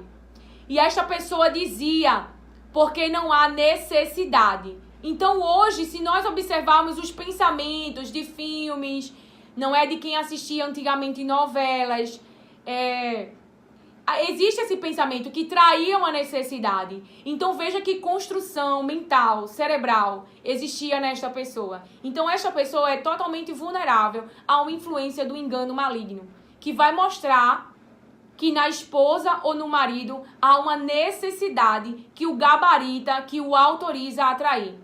E esta pessoa dizia: porque não há necessidade. Então hoje, se nós observarmos os pensamentos de filmes, não é de quem assistia antigamente novelas, existe esse pensamento que traíam a necessidade. Então veja que construção mental, cerebral, existia nesta pessoa. Então esta pessoa é totalmente vulnerável à influência do engano maligno, que vai mostrar que na esposa ou no marido há uma necessidade que o gabarita, que o autoriza a atrair.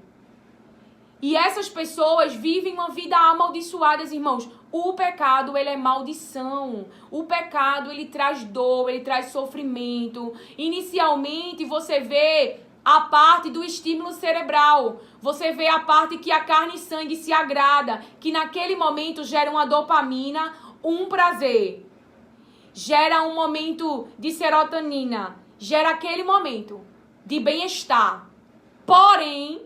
E essas pessoas vivem uma vida amaldiçoada, irmãos. O pecado, ele é maldição. O pecado, ele traz dor, ele traz sofrimento. Inicialmente, você vê a parte do estímulo cerebral. Você vê a parte que a carne e sangue se agrada, que naquele momento gera uma dopamina, um prazer. Gera um momento de serotonina. Gera aquele momento de bem-estar. Porém,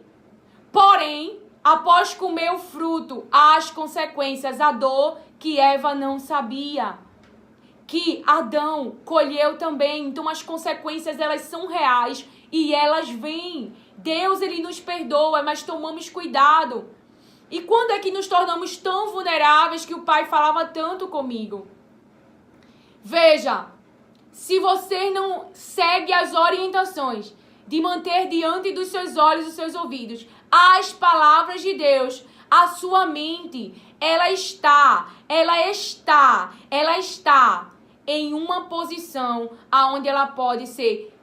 após comer o fruto, há as consequências, a dor que Eva não sabia, que Adão colheu também. Então as consequências, elas são reais e elas vêm. Deus, ele nos perdoa, mas tomamos cuidado. E quando é que nos tornamos tão vulneráveis que o Pai falava tanto comigo? Veja, se você não segue as orientações de manter diante dos seus olhos, dos seus ouvidos, as palavras de Deus, a sua mente, ela está em uma posição aonde ela pode ser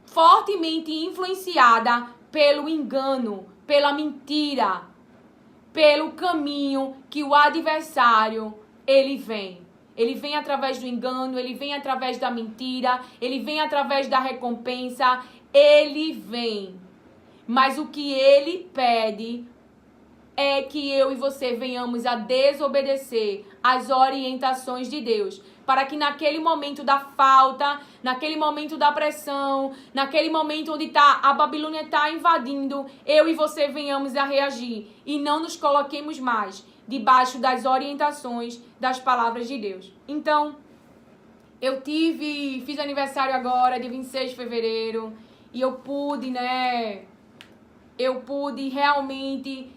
fortemente influenciada pelo engano, pela mentira, pelo caminho que o adversário, ele vem. Ele vem através do engano, ele vem através da mentira, ele vem através da recompensa, ele vem. Mas o que ele pede é que eu e você venhamos a desobedecer às orientações de Deus, para que naquele momento da falta, naquele momento da pressão, naquele momento onde a Babilônia está invadindo, eu e você venhamos a reagir e não nos coloquemos mais debaixo das orientações das palavras de Deus. Então, fiz aniversário agora, de 26 de fevereiro, e eu pude realmente,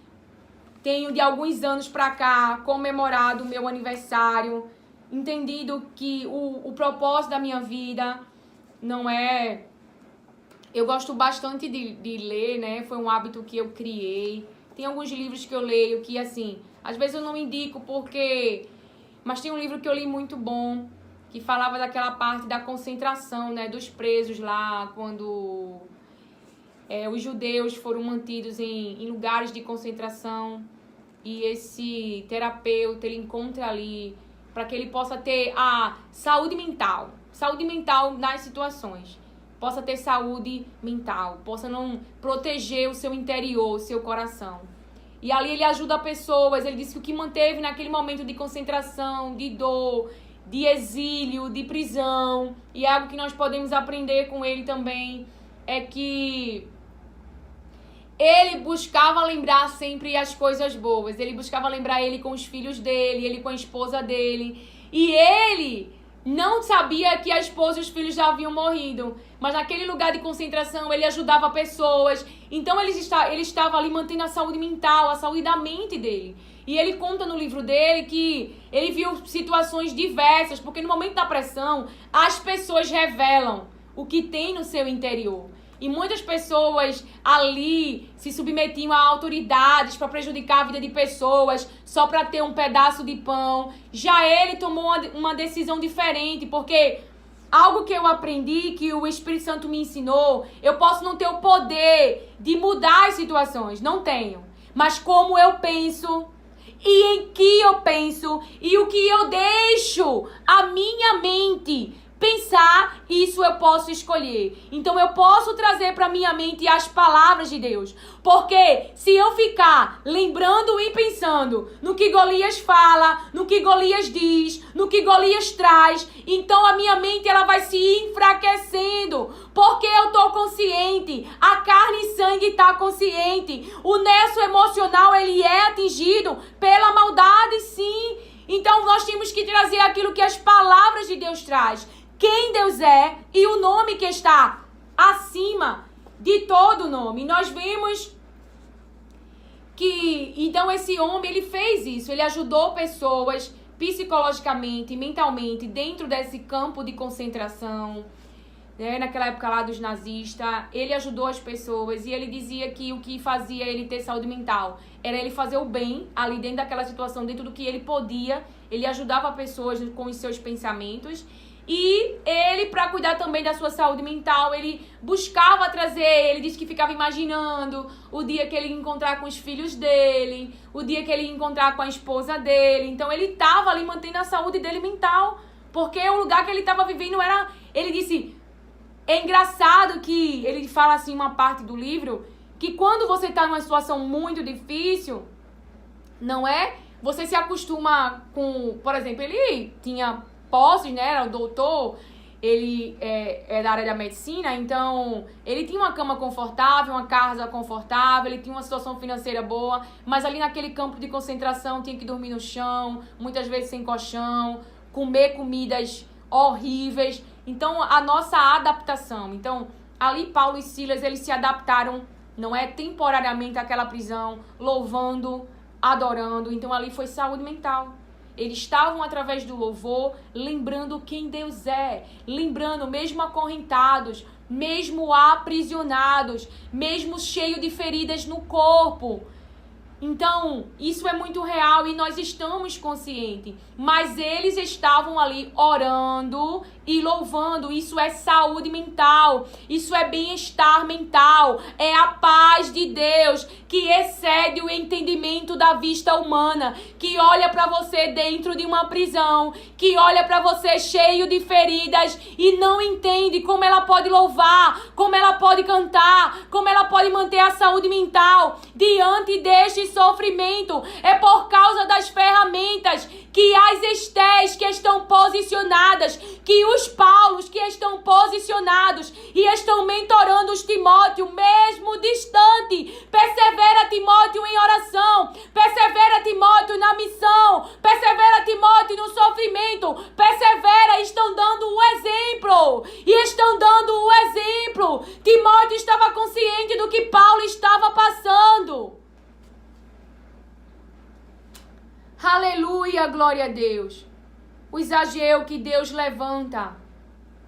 tenho de alguns anos pra cá comemorado o meu aniversário, entendido que o propósito da minha vida não é... Eu gosto bastante de ler, né? Foi um hábito que eu criei. Tem alguns livros que eu leio que, assim, às vezes eu não indico porque... Mas tem um livro que eu li muito bom, que falava daquela parte da concentração, né? Dos presos lá, quando os judeus foram mantidos em lugares de concentração. E esse terapeuta, ele encontra ali para que ele possa ter a saúde mental nas situações, possa ter saúde mental, possa não proteger o seu interior, o seu coração. E ali ele ajuda pessoas, ele disse que o que manteve naquele momento de concentração, de dor, de exílio, de prisão, e é algo que nós podemos aprender com ele também, é que ele buscava lembrar sempre as coisas boas. Ele buscava lembrar ele com os filhos dele, ele com a esposa dele. E ele não sabia que a esposa e os filhos já haviam morrido. Mas naquele lugar de concentração, ele ajudava pessoas. Então ele estava ali mantendo a saúde mental, a saúde da mente dele. E ele conta no livro dele que ele viu situações diversas, porque no momento da pressão, as pessoas revelam o que tem no seu interior. E muitas pessoas ali se submetiam a autoridades para prejudicar a vida de pessoas, só para ter um pedaço de pão. Já ele tomou uma decisão diferente, porque algo que eu aprendi, que o Espírito Santo me ensinou, eu posso não ter o poder de mudar as situações, não tenho. Mas como eu penso, e em que eu penso, e o que eu deixo a minha mente pensar, isso eu posso escolher. Então eu posso trazer para minha mente as palavras de Deus. Porque se eu ficar lembrando e pensando no que Golias fala, no que Golias diz, no que Golias traz, então a minha mente ela vai se enfraquecendo. Porque eu estou consciente, a carne e sangue está consciente. O nervo emocional ele é atingido pela maldade, sim. Então nós temos que trazer aquilo que as palavras de Deus traz. Quem Deus é e o nome que está acima de todo nome. Nós vemos que, então, esse homem, ele fez isso. Ele ajudou pessoas psicologicamente, mentalmente, dentro desse campo de concentração, né? Naquela época lá dos nazistas. Ele ajudou as pessoas e ele dizia que o que fazia ele ter saúde mental era ele fazer o bem ali dentro daquela situação, dentro do que ele podia. Ele ajudava pessoas com os seus pensamentos. E ele, para cuidar também da sua saúde mental, ele buscava trazer, ele disse que ficava imaginando o dia que ele ia encontrar com os filhos dele, o dia que ele ia encontrar com a esposa dele. Então ele estava ali mantendo a saúde dele mental, porque o lugar que ele estava vivendo era... Ele disse, é engraçado que ele fala assim uma parte do livro, que quando você está numa situação muito difícil, não é? Você se acostuma com... Por exemplo, ele tinha... posses, né, era o doutor, ele é da área da medicina, então ele tinha uma cama confortável, uma casa confortável, ele tinha uma situação financeira boa, mas ali naquele campo de concentração tinha que dormir no chão, muitas vezes sem colchão, comer comidas horríveis. Então a nossa adaptação, então ali Paulo e Silas, eles se adaptaram, não é, temporariamente àquela prisão, louvando, adorando. Então ali foi saúde mental. Eles estavam, através do louvor, lembrando quem Deus é. Lembrando, mesmo acorrentados, mesmo aprisionados, mesmo cheio de feridas no corpo. Então, isso é muito real e nós estamos conscientes. Mas eles estavam ali orando e louvando. Isso é saúde mental. Isso é bem-estar mental. É a paz de Deus que excede o entendimento da vista humana. Que olha para você dentro de uma prisão. Que olha para você cheio de feridas e não entende como ela pode louvar, como ela pode cantar, como ela pode manter a saúde mental diante deste sofrimento. É por causa das ferramentas que as Estés que estão posicionadas, que os Paulos que estão posicionados e estão mentorando os Timóteo, mesmo distante. Persevera, Timóteo, em oração. Persevera, Timóteo, na missão. Persevera, Timóteo, no sofrimento. Persevera, estão dando o exemplo. E estão dando o exemplo. Timóteo estava consciente do que Paulo estava passando. Aleluia, glória a Deus. Os Ageu que Deus levanta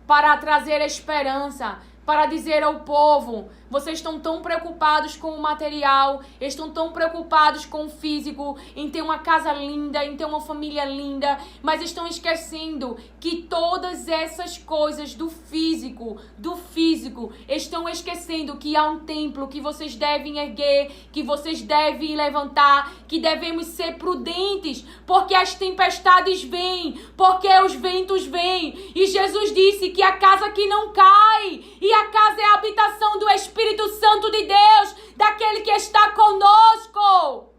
para trazer esperança, para dizer ao povo: vocês estão tão preocupados com o material, estão tão preocupados com o físico, em ter uma casa linda, em ter uma família linda, mas estão esquecendo que todas essas coisas do físico, estão esquecendo que há um templo que vocês devem erguer, que vocês devem levantar, que devemos ser prudentes, porque as tempestades vêm, porque os ventos vêm. E Jesus disse que a casa que não cai, e a casa é a habitação do Espírito Santo de Deus, daquele que está conosco,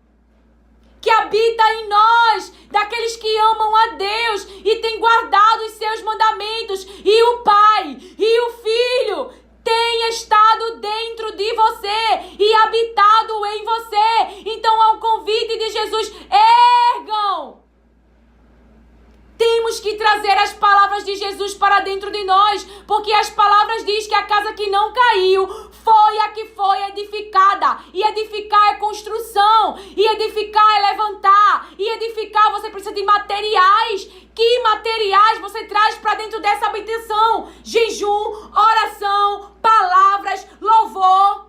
que habita em nós, daqueles que amam a Deus e têm guardado os seus mandamentos, e o Pai e o Filho têm estado dentro de você e habitado em você. Então, ao convite de Jesus, ergam. Temos que trazer as palavras de Jesus para dentro de nós, porque as palavras dizem que a casa que não caiu foi a que foi edificada. E edificar é construção, e edificar é levantar, e edificar você precisa de materiais. Que materiais você traz para dentro dessa habitação? Jejum, oração, palavras, louvor.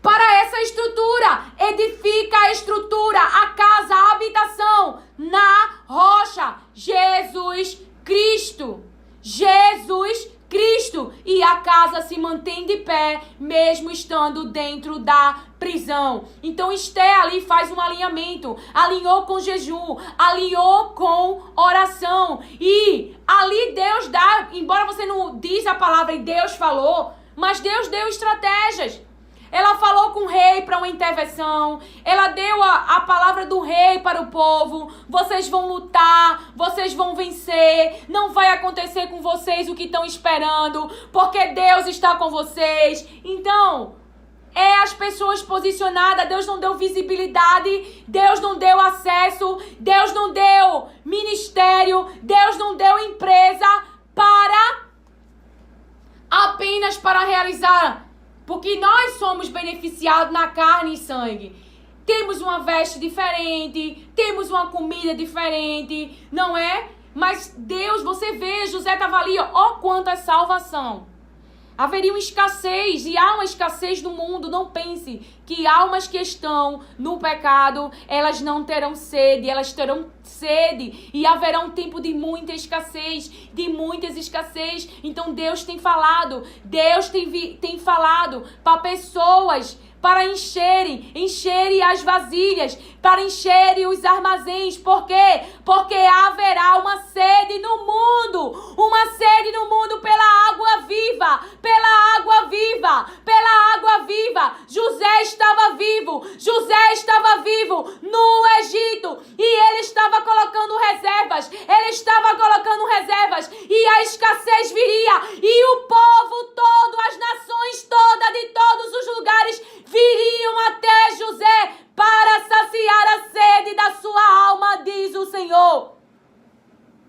Para essa estrutura, edifica a estrutura, a casa, a habitação, na rocha, Jesus Cristo. Jesus Cristo. E a casa se mantém de pé, mesmo estando dentro da prisão. Então Esté ali faz um alinhamento, alinhou com jejum, alinhou com oração. E ali Deus dá, embora você não diz a palavra e Deus falou, mas Deus deu estratégias. Ela falou com o rei para uma intervenção. Ela deu a palavra do rei para o povo. Vocês vão lutar. Vocês vão vencer. Não vai acontecer com vocês o que estão esperando. Porque Deus está com vocês. Então, é as pessoas posicionadas. Deus não deu visibilidade. Deus não deu acesso. Deus não deu ministério. Deus não deu empresa apenas para realizar. Porque nós somos beneficiados na carne e sangue. Temos uma veste diferente, temos uma comida diferente, não é? Mas Deus, você vê, José estava ali, ó quanta salvação. Haveria uma escassez, e há uma escassez no mundo. Não pense que almas que estão no pecado, elas não terão sede, elas terão sede. E haverá um tempo de muita escassez, de muitas escassez. Então Deus tem falado para pessoas, para encherem as vasilhas, para encherem os armazéns. Por quê? Porque haverá uma sede no mundo pela água viva, pela água viva, pela água viva. José estava vivo no Egito, e ele estava colocando reservas, e a escassez viria, e o povo todo, as nações todas, de todos os lugares, viriam até José para saciar a sede da sua alma, diz o Senhor.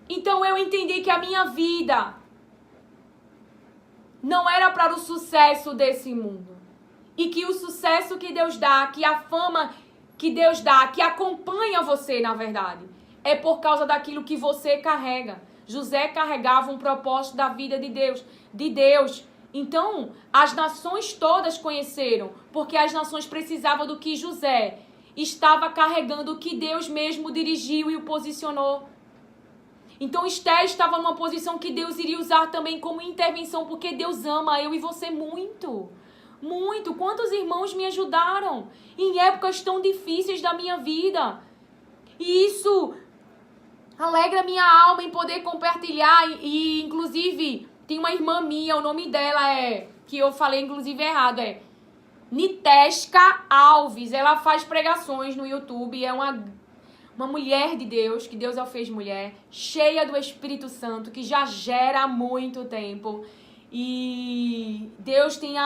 Então eu entendi que a minha vida não era para o sucesso desse mundo. E que o sucesso que Deus dá, que a fama que Deus dá, que acompanha você, na verdade, é por causa daquilo que você carrega. José carregava um propósito da vida de Deus. Então, as nações todas conheceram, porque as nações precisavam do que José estava carregando, o que Deus mesmo dirigiu e o posicionou. Então, Esther estava numa posição que Deus iria usar também como intervenção, porque Deus ama eu e você muito. Muito. Quantos irmãos me ajudaram em épocas tão difíceis da minha vida? E isso alegra minha alma em poder compartilhar. E inclusive, tem uma irmã minha, o nome dela que eu falei inclusive errado, Nitesca Alves. Ela faz pregações no YouTube, é uma mulher de Deus, que Deus a fez mulher, cheia do Espírito Santo, que já gera há muito tempo. E Deus tem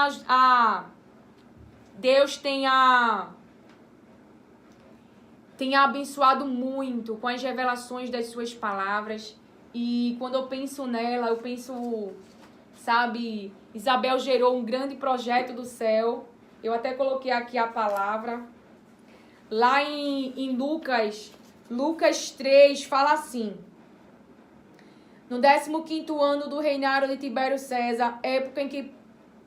abençoado muito com as revelações das suas palavras. E quando eu penso nela, eu penso, sabe, Isabel gerou um grande projeto do céu. Eu até coloquei aqui a palavra. Lá em Lucas 3 fala assim: no 15º ano do reinado de Tibério César, época em que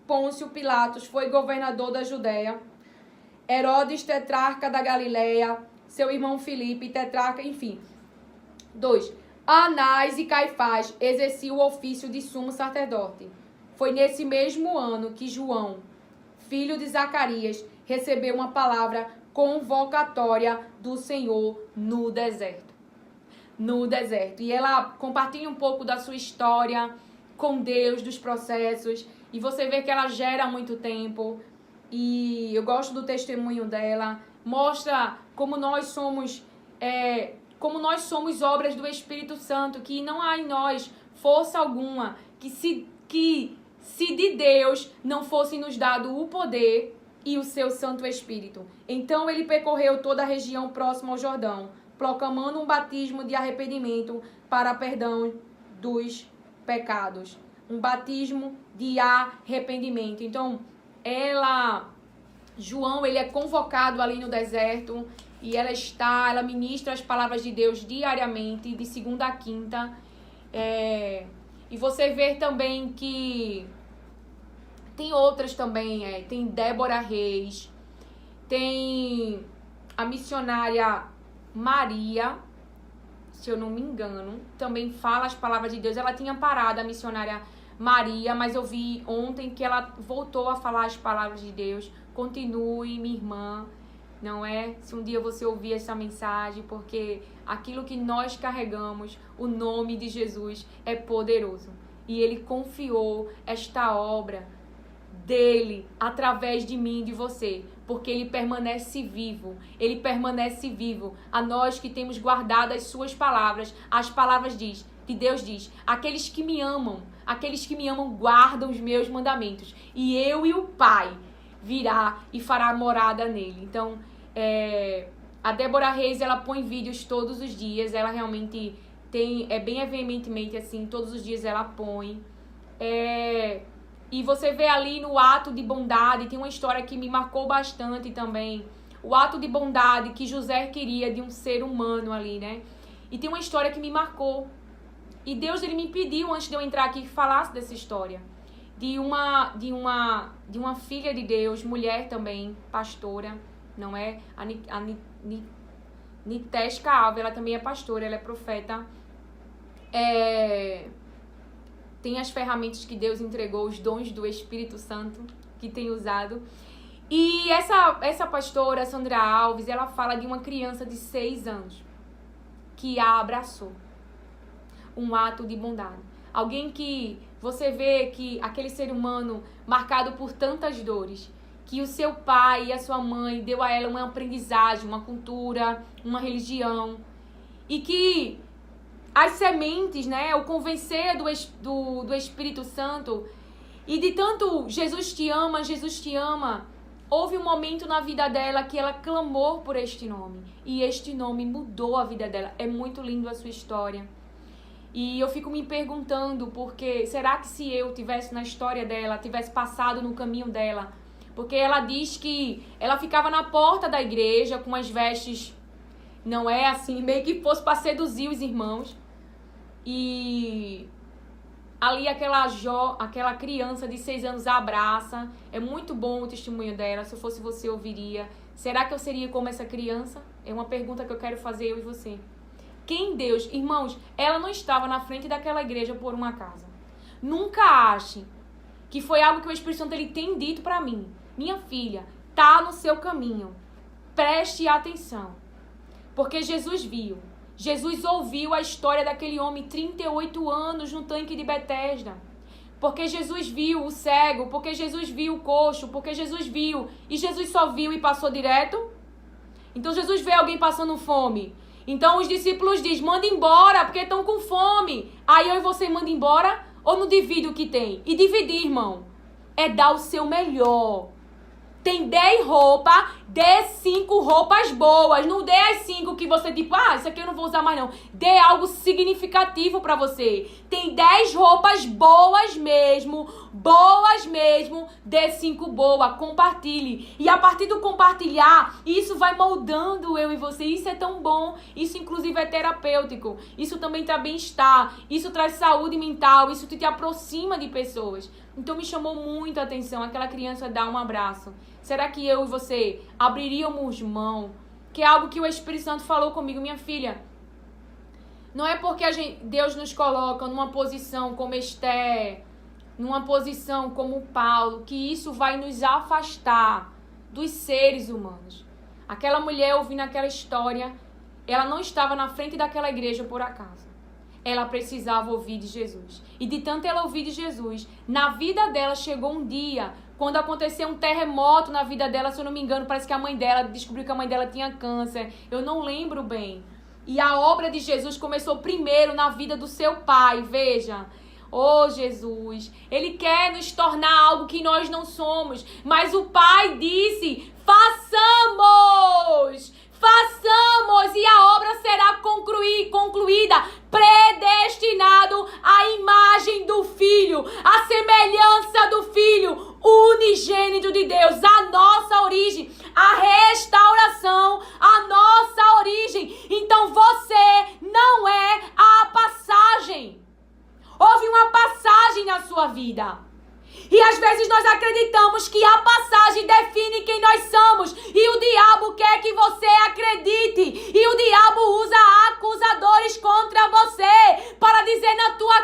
Pôncio Pilatos foi governador da Judéia, Herodes, tetrarca da Galileia, seu irmão Filipe, tetrarca, enfim. 2. Anás e Caifás exerciam o ofício de sumo sacerdote. Foi nesse mesmo ano que João, filho de Zacarias, recebeu uma palavra convocatória do Senhor no deserto. No deserto. E ela compartilha um pouco da sua história com Deus, dos processos. E você vê que ela gera muito tempo. E eu gosto do testemunho dela. Mostra como nós somos obras do Espírito Santo, que não há em nós força alguma, que se de Deus não fosse nos dado o poder e o seu Santo Espírito. Então ele percorreu toda a região próxima ao Jordão, proclamando um batismo de arrependimento para perdão dos pecados. Um batismo de arrependimento. Então, João, ele é convocado ali no deserto e ela ministra as palavras de Deus diariamente, de segunda a quinta. E você vê também que tem outras também, tem Débora Reis, tem a missionária Maria, se eu não me engano, também fala as palavras de Deus. Ela tinha parado, a missionária Maria, mas eu vi ontem que ela voltou a falar as palavras de Deus. Continue, minha irmã, não é? Se um dia você ouvir essa mensagem, porque aquilo que nós carregamos, o nome de Jesus é poderoso. E ele confiou esta obra dele através de mim e de você, porque ele permanece vivo. Ele permanece vivo a nós que temos guardado as suas palavras. As palavras de Deus diz: aqueles que me amam guardam os meus mandamentos, e eu e o Pai virá e fará morada nele. Então, a Débora Reis, ela põe vídeos todos os dias. Ela realmente bem veementemente assim, todos os dias ela põe. E você vê ali no ato de bondade, tem uma história que me marcou bastante também. O ato de bondade que José queria de um ser humano ali, né? E tem uma história que me marcou. E Deus, ele me pediu, antes de eu entrar aqui, que falasse dessa história. De uma filha de Deus, mulher também, pastora, não é? A Nitesca Alves, ela também é pastora, ela é profeta. Tem as ferramentas que Deus entregou, os dons do Espírito Santo, que tem usado. E essa pastora, Sandra Alves, ela fala de uma criança de 6 anos que a abraçou. Um ato de bondade. Alguém que você vê que aquele ser humano marcado por tantas dores, que o seu pai e a sua mãe deu a ela uma aprendizagem, uma cultura, uma religião, e que as sementes, né, o convencer do Espírito Santo, e de tanto Jesus te ama, houve um momento na vida dela que ela clamou por este nome, e este nome mudou a vida dela. É muito lindo a sua história. E eu fico me perguntando, porque será que se eu tivesse na história dela, tivesse passado no caminho dela? Porque ela diz que ela ficava na porta da igreja com as vestes, não é assim, meio que fosse para seduzir os irmãos. e ali aquela criança de 6 anos abraça. É muito bom o testemunho dela. Se eu fosse você, eu ouviria. Será que eu seria como essa criança? É uma pergunta que eu quero fazer, eu e você. Quem Deus... Irmãos, ela não estava na frente daquela igreja por um acaso. Nunca ache que foi algo que o Espírito Santo ele tem dito para mim. Minha filha, tá no seu caminho. Preste atenção. Porque Jesus viu. Jesus ouviu a história daquele homem 38 anos no tanque de Betesda. Porque Jesus viu o cego, porque Jesus viu o coxo, porque Jesus viu. E Jesus só viu e passou direto? Então Jesus vê alguém passando fome. Então os discípulos dizem, manda embora, porque estão com fome. Aí eu e você manda embora ou não divide o que tem? E dividir, irmão, é dar o seu melhor. Tem 10 roupas, dê 5 roupas boas. Não dê as 5 que você tipo, isso aqui eu não vou usar mais não. Dê algo significativo pra você. Tem 10 roupas boas mesmo. Dê 5 boas, compartilhe. E a partir do compartilhar, isso vai moldando eu e você. Isso é tão bom. Isso inclusive é terapêutico. Isso também traz bem-estar. Isso traz saúde mental. Isso te aproxima de pessoas. Então me chamou muito a atenção aquela criança dar um abraço. Será que eu e você abriríamos mão? Que é algo que o Espírito Santo falou comigo, minha filha. Não é porque Deus nos coloca numa posição como Esther, numa posição como Paulo, que isso vai nos afastar dos seres humanos. Aquela mulher ouvindo aquela história, ela não estava na frente daquela igreja por acaso. Ela precisava ouvir de Jesus. E de tanto ela ouvir de Jesus, na vida dela chegou um dia, quando aconteceu um terremoto na vida dela, se eu não me engano, parece que a mãe dela descobriu que a mãe dela tinha câncer. Eu não lembro bem. E a obra de Jesus começou primeiro na vida do seu pai, veja. Oh, Jesus, Ele quer nos tornar algo que nós não somos. Mas o Pai disse, façamos! E a obra será concluída, predestinado à imagem do Filho, à semelhança do Filho, unigênito de Deus, a nossa origem, a restauração, a nossa origem. Então você não é a passagem. Houve uma passagem na sua vida. E às vezes nós acreditamos que a passagem define quem nós somos. E o diabo quer que você acredite. E o diabo usa acusadores contra você para dizer na tua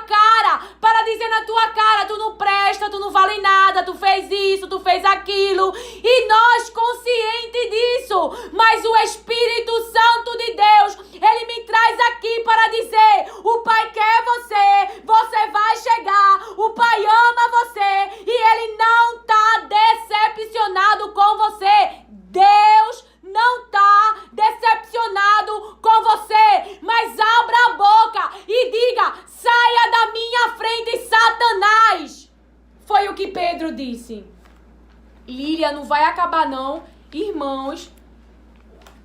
cara, tu não presta, tu não vale nada, tu fez isso, tu fez aquilo. E nós conscientes disso. Mas o Espírito Santo de Deus, ele me traz aqui para dizer, o Pai quer você, você vai chegar, o Pai ama você. E Ele não está decepcionado com você. Deus não está decepcionado com você. Mas abra a boca e diga, saia da minha frente, Satanás. Foi o que Pedro disse. Lília, não vai acabar não. Irmãos,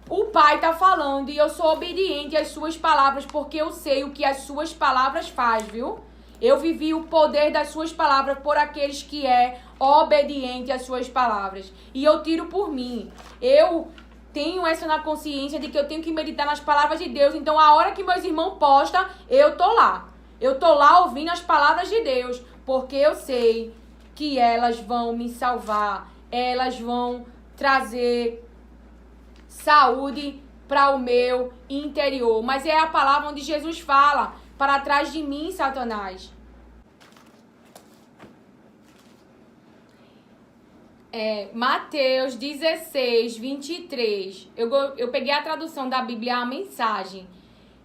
o Pai está falando e eu sou obediente às suas palavras porque eu sei o que as suas palavras fazem, viu? Eu vivi o poder das suas palavras por aqueles que é obediente às suas palavras. E eu tiro por mim. Eu tenho essa na consciência de que eu tenho que meditar nas palavras de Deus. Então, a hora que meus irmãos postam, eu tô lá. Eu tô lá ouvindo as palavras de Deus. Porque eu sei que elas vão me salvar. Elas vão trazer saúde para o meu interior. Mas é a palavra onde Jesus fala, para trás de mim, Satanás. Mateus 16, 23. Eu peguei a tradução da Bíblia, a mensagem.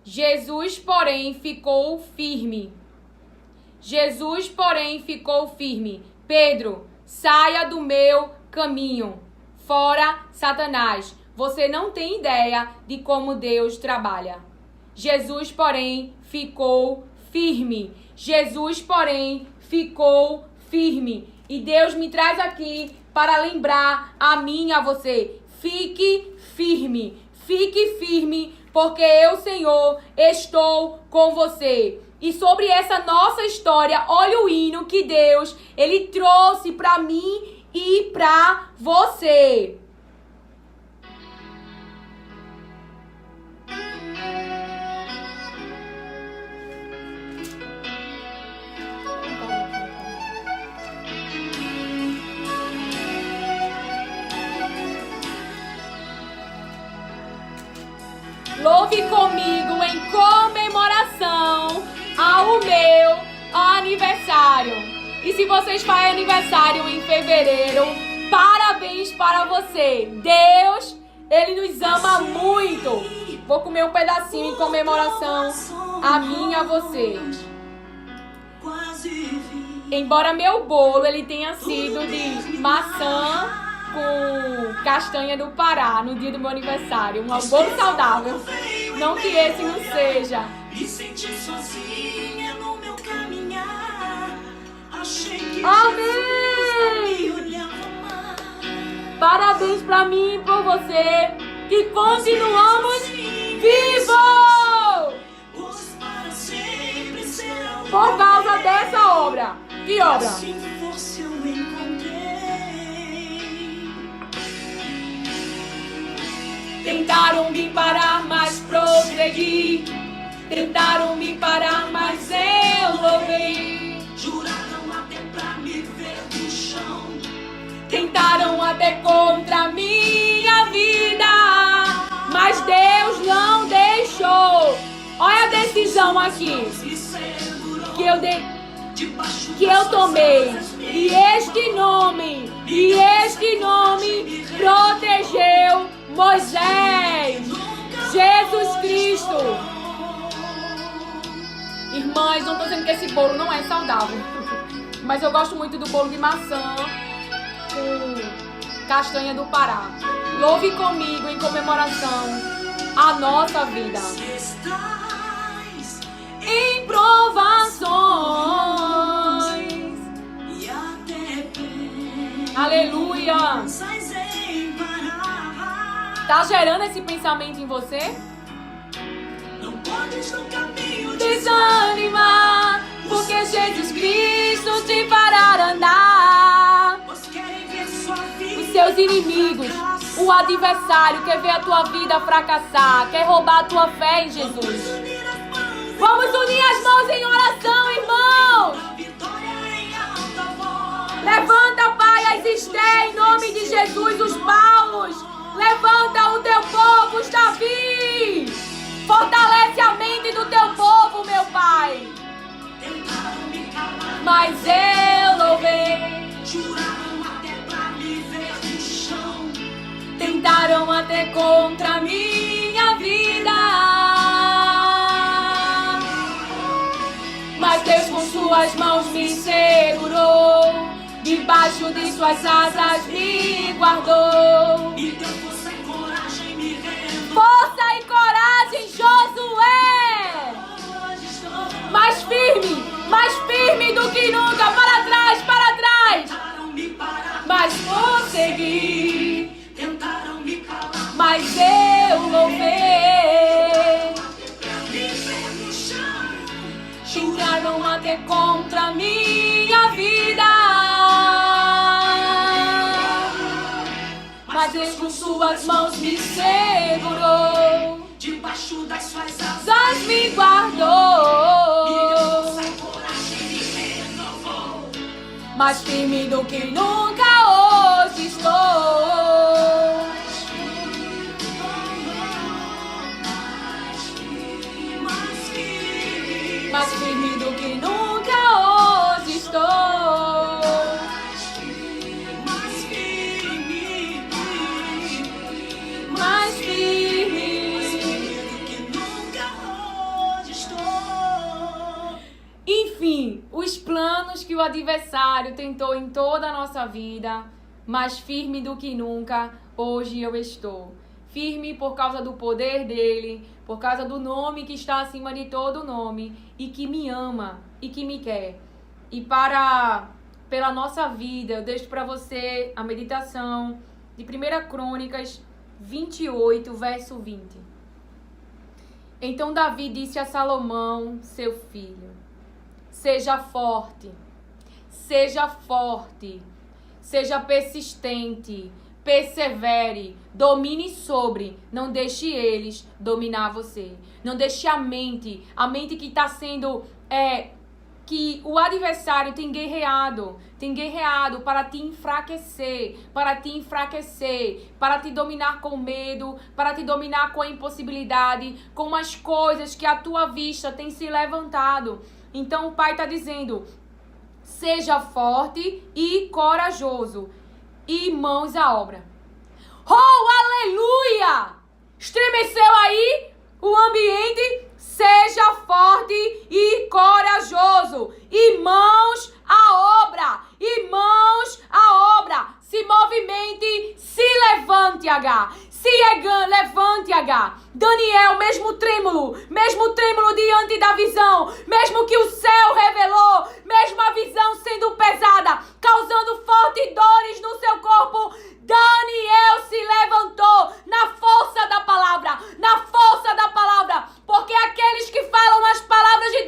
Jesus, porém, ficou firme. Pedro, saia do meu caminho. Fora, Satanás. Você não tem ideia de como Deus trabalha. Jesus, porém, ficou firme. E Deus me traz aqui para lembrar a mim e a você. Fique firme, porque eu, Senhor, estou com você. E sobre essa nossa história, olha o hino que Deus, Ele trouxe para mim e para você. Louve comigo em comemoração ao meu aniversário. E se vocês fazem aniversário em fevereiro, parabéns para você. Deus, Ele nos ama muito. Vou comer um pedacinho em comemoração a mim e a você. Embora meu bolo ele tenha sido de maçã com castanha do Pará no dia do meu aniversário, um bolo saudável. Não que esse não seja. Me senti sozinha no meu caminhar. Achei que Amém! Parabéns pra mim e por você, que continuamos vivos por causa dessa obra. Que obra? Tentaram me parar, mas prossegui. Tentaram me parar, mas eu louvei. Juraram até pra me ver no chão. Tentaram até contra minha vida, mas Deus não deixou. Olha a decisão aqui que eu tomei. E este nome protegeu Moisés, Jesus Cristo. Irmãs, não estou dizendo que esse bolo não é saudável, mas eu gosto muito do bolo de maçã com castanha do Pará. Louve comigo em comemoração a nossa vida. Em provações. Aleluia. Tá gerando esse pensamento em você? Não podes no caminho Desanimar, porque Jesus Cristo te fará andar. Os seus inimigos, o adversário quer ver a tua vida fracassar, quer roubar a tua fé em Jesus. Vamos unir as mãos em oração, irmãos. Levanta, Pai, as Esté, em nome de Jesus, os Paulos. Levanta o teu povo, os Davi. Fortalece a mente do teu povo, meu Pai. Mas eu louvei. Tentaram até contra minha vida, mas Deus com suas mãos me segurou, debaixo de suas asas me guardou. Força e coragem, Josué! Mais firme do que nunca, para trás, para trás. Mas consegui. Tentaram me calar, mas eu louvei. Tentaram até contra minha vida, mas Deus com suas mãos me segurou, debaixo das suas asas me guardou. Mais firme do que nunca hoje estou. Mais firme do que nunca hoje estou. mais firme do que nunca hoje estou. Enfim, os planos que o adversário tentou em toda a nossa vida, mais firme do que nunca, hoje eu estou. Firme por causa do poder dele, por causa do nome que está acima de todo nome e que me ama e que me quer. E pela nossa vida, eu deixo para você a meditação de 1 Crônicas 28, verso 20. Então Davi disse a Salomão, seu filho: seja forte, seja persistente, persevere, domine sobre, não deixe eles dominar você. Não deixe a mente que está sendo, que o adversário tem guerreado para te enfraquecer, para te dominar com medo, para te dominar com a impossibilidade, com as coisas que a tua vista tem se levantado. Então o Pai está dizendo, seja forte e corajoso e mãos à obra. Oh, aleluia! Estremeceu aí o ambiente? Seja forte e corajoso e mãos à obra, se movimente, se levante, H. Levante, H. Daniel, mesmo trêmulo diante da visão, mesmo que o céu revelou, mesmo a visão sendo pesada, causando fortes dores no seu corpo, Daniel se levantou na força da palavra, porque aqueles que falam as palavras de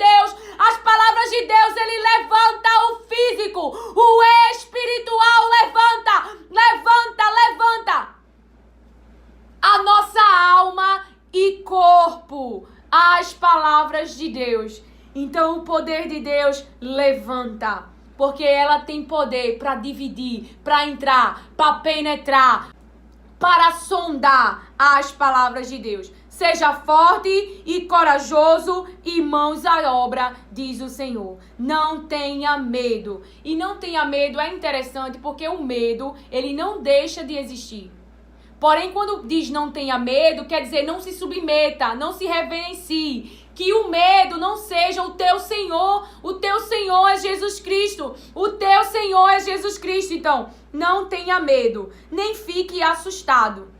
Deus, ele levanta o físico, o espiritual levanta a nossa alma e corpo, as palavras de Deus. Então o poder de Deus levanta, porque ela tem poder para dividir, para entrar, para penetrar, para sondar as palavras de Deus. Seja forte e corajoso e mãos à obra, diz o Senhor. Não tenha medo. E não tenha medo é interessante porque o medo, ele não deixa de existir. Porém, quando diz não tenha medo, quer dizer não se submeta, não se reverencie. Que o medo não seja o teu Senhor. O teu Senhor é Jesus Cristo. Então, não tenha medo, nem fique assustado.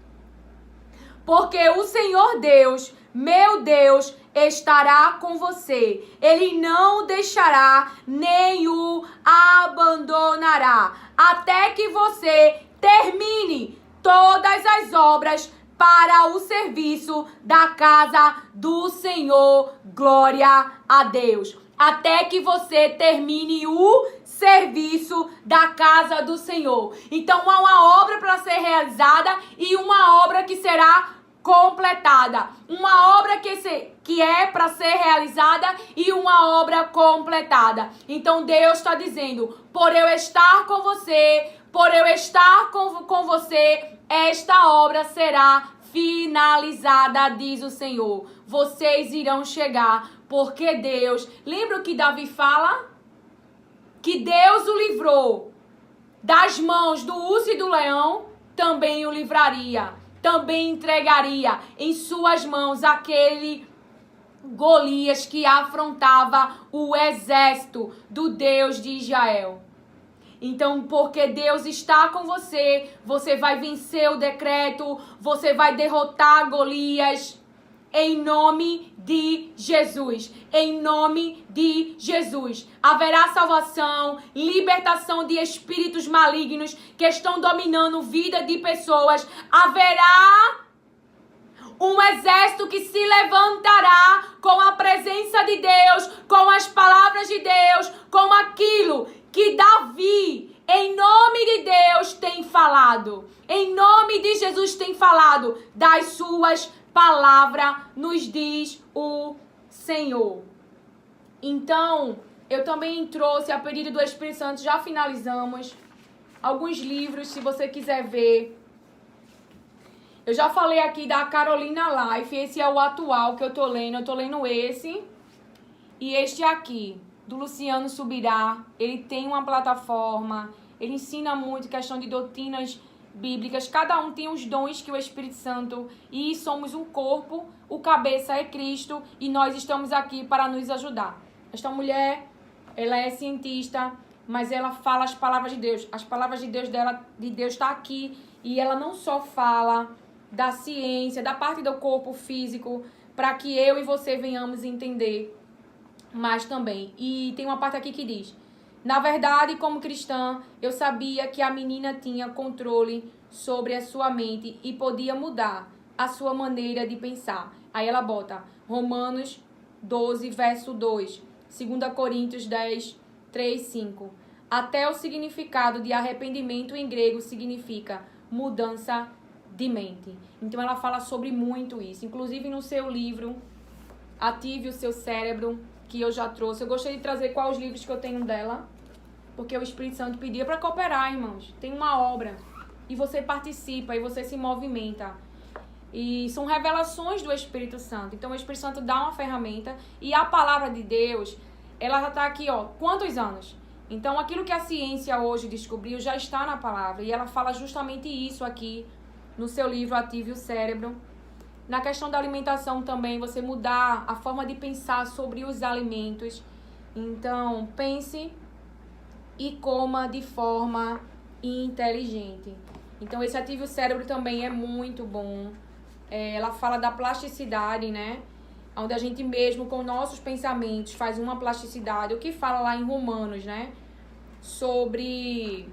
Porque o Senhor Deus, meu Deus, estará com você. Ele não o deixará, nem o abandonará. Até que você termine todas as obras para o serviço da casa do Senhor. Glória a Deus. Até que você termine o serviço da casa do Senhor. Então há uma obra para ser realizada e uma obra que será completada. Uma obra que é para ser realizada e uma obra completada. Então Deus está dizendo, por eu estar com você, esta obra será finalizada, diz o Senhor. Vocês irão chegar, porque Deus... Lembra o que Davi fala? Que Deus o livrou das mãos do urso e do leão, também o livraria, também entregaria em suas mãos aquele Golias que afrontava o exército do Deus de Israel. Então, porque Deus está com você, você vai vencer o decreto, você vai derrotar Golias, em nome de Jesus. Em nome de Jesus. Haverá salvação, libertação de espíritos malignos que estão dominando a vida de pessoas. Haverá um exército que se levantará com a presença de Deus, com as palavras de Deus, com aquilo que Davi, em nome de Deus, tem falado. Em nome de Jesus tem falado das suas palavras, nos diz o Senhor. Então, eu também trouxe a pedido do Espírito Santo, já finalizamos, alguns livros, se você quiser ver. Eu já falei aqui da Carolina Life, esse é o atual que eu tô lendo esse e este aqui, do Luciano Subirá. Ele tem uma plataforma, ele ensina muito questão de doutrinas bíblicas, cada um tem os dons que o Espírito Santo, e somos um corpo, o cabeça é Cristo e nós estamos aqui para nos ajudar. Esta mulher, ela é cientista, mas ela fala as palavras de Deus, as palavras de Deus dela, de Deus está aqui, e ela não só fala da ciência, da parte do corpo físico, para que eu e você venhamos entender, mas também, e tem uma parte aqui que diz: na verdade, como cristã, eu sabia que a menina tinha controle sobre a sua mente e podia mudar a sua maneira de pensar. Aí ela bota Romanos 12, verso 2, 2 Coríntios 10, 3, 5. Até o significado de arrependimento em grego significa mudança de mente. Então ela fala sobre muito isso. Inclusive no seu livro, Ative o Seu Cérebro, que eu já trouxe. Eu gostaria de trazer quais os livros que eu tenho dela, porque o Espírito Santo pedia para cooperar, irmãos. Tem uma obra e você participa e você se movimenta. E são revelações do Espírito Santo. Então o Espírito Santo dá uma ferramenta e a palavra de Deus, ela já está aqui, ó, quantos anos? Então aquilo que a ciência hoje descobriu já está na palavra. E ela fala justamente isso aqui no seu livro Ative o Cérebro. Na questão da alimentação também, você mudar a forma de pensar sobre os alimentos. Então, pense e coma de forma inteligente. Então, esse Ative o Cérebro também é muito bom. Ela fala da plasticidade, né? Onde a gente mesmo, com nossos pensamentos, faz uma plasticidade. O que fala lá em Romanos, né? Sobre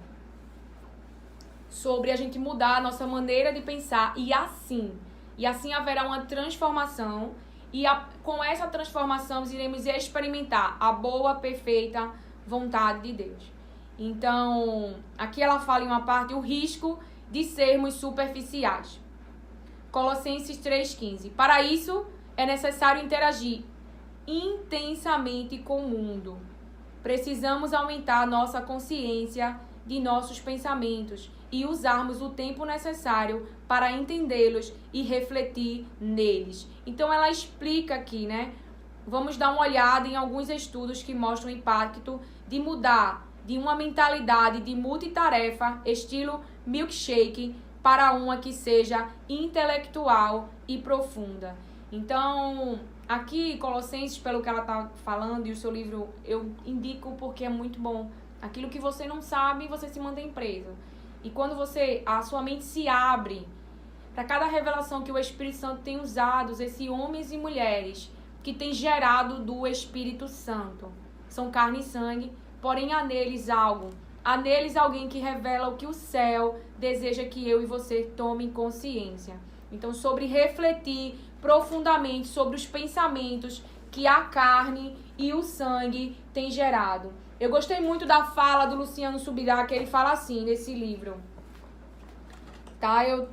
a gente mudar a nossa maneira de pensar. E assim haverá uma transformação. E com essa transformação, nós iremos experimentar a boa, perfeita vontade de Deus. Então, aqui ela fala em uma parte o risco de sermos superficiais. Colossenses 3,15. Para isso, é necessário interagir intensamente com o mundo. Precisamos aumentar nossa consciência de nossos pensamentos e usarmos o tempo necessário para entendê-los e refletir neles. Então ela explica aqui, né? Vamos dar uma olhada em alguns estudos que mostram o impacto de mudar de uma mentalidade de multitarefa, estilo milkshake, para uma que seja intelectual e profunda. Então, aqui, Colossenses, pelo que ela está falando, e o seu livro, eu indico porque é muito bom. Aquilo que você não sabe, você se mantém preso. E quando a sua mente se abre para cada revelação que o Espírito Santo tem usado, esses homens e mulheres que tem gerado do Espírito Santo. São carne e sangue, porém há neles algo. Há neles alguém que revela o que o céu deseja que eu e você tomem consciência. Então, sobre refletir profundamente sobre os pensamentos que a carne e o sangue têm gerado. Eu gostei muito da fala do Luciano Subirá, que ele fala assim, nesse livro. Tá? Eu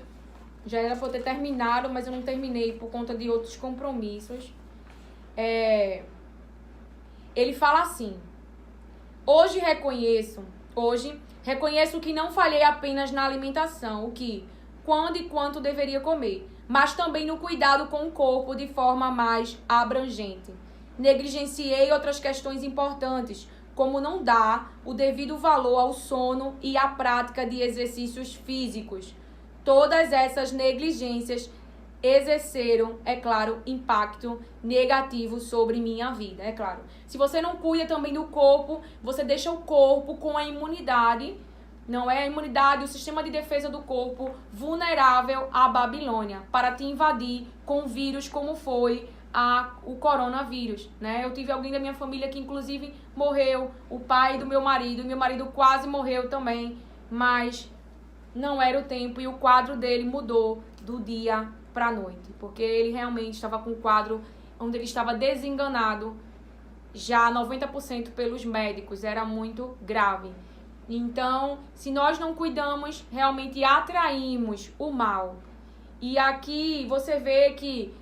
já era para ter terminado, mas eu não terminei por conta de outros compromissos. Ele fala assim: Hoje reconheço que não falhei apenas na alimentação, o que, quando e quanto deveria comer, mas também no cuidado com o corpo de forma mais abrangente. Negligenciei outras questões importantes, como não dar o devido valor ao sono e à prática de exercícios físicos. Todas essas negligências exerceram, é claro, impacto negativo sobre minha vida, é claro. Se você não cuida também do corpo, você deixa o corpo com a imunidade, não é a imunidade, o sistema de defesa do corpo vulnerável à Babilônia, para te invadir com vírus como foi o coronavírus, né? Eu tive alguém da minha família que inclusive morreu, o pai do meu marido quase morreu também, mas não era o tempo e o quadro dele mudou do dia para a noite, porque ele realmente estava com um quadro onde ele estava desenganado já 90% pelos médicos, era muito grave. Então, se nós não cuidamos, realmente atraímos o mal. E aqui você vê que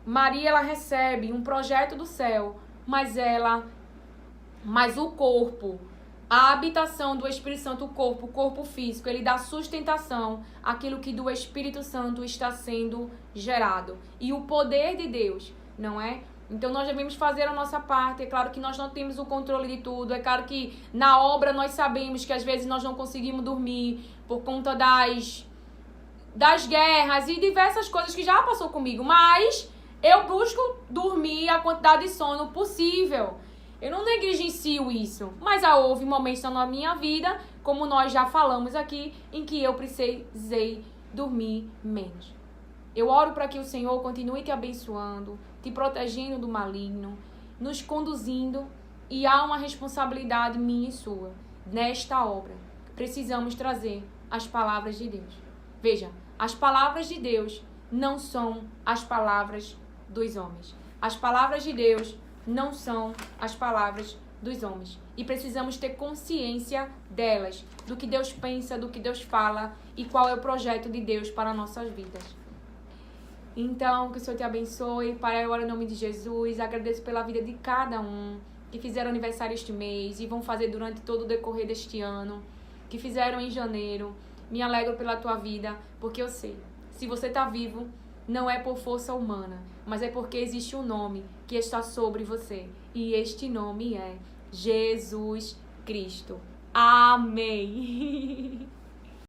Maria, ela recebe um projeto do céu, mas o corpo, a habitação do Espírito Santo, o corpo físico, ele dá sustentação àquilo que do Espírito Santo está sendo gerado. E o poder de Deus, não é? Então nós devemos fazer a nossa parte. É claro que nós não temos o controle de tudo. É claro que na obra nós sabemos que às vezes nós não conseguimos dormir por conta das guerras e diversas coisas que já passou comigo. Mas eu busco dormir a quantidade de sono possível. Eu não negligencio isso. Mas houve momentos na minha vida, como nós já falamos aqui, em que eu precisei dormir menos. Eu oro para que o Senhor continue te abençoando, te protegendo do maligno, nos conduzindo, e há uma responsabilidade minha e sua nesta obra. Precisamos trazer as palavras de Deus. Veja, as palavras de Deus não são as palavras dos homens. As palavras de Deus não são as palavras dos homens. E precisamos ter consciência delas, do que Deus pensa, do que Deus fala e qual é o projeto de Deus para nossas vidas. Então, que o Senhor te abençoe. Pai, eu oro em nome de Jesus. Agradeço pela vida de cada um que fizeram aniversário este mês e vão fazer durante todo o decorrer deste ano, que fizeram em janeiro. Me alegro pela tua vida, porque eu sei, se você está vivo, não é por força humana, mas é porque existe um nome que está sobre você. E este nome é Jesus Cristo. Amém.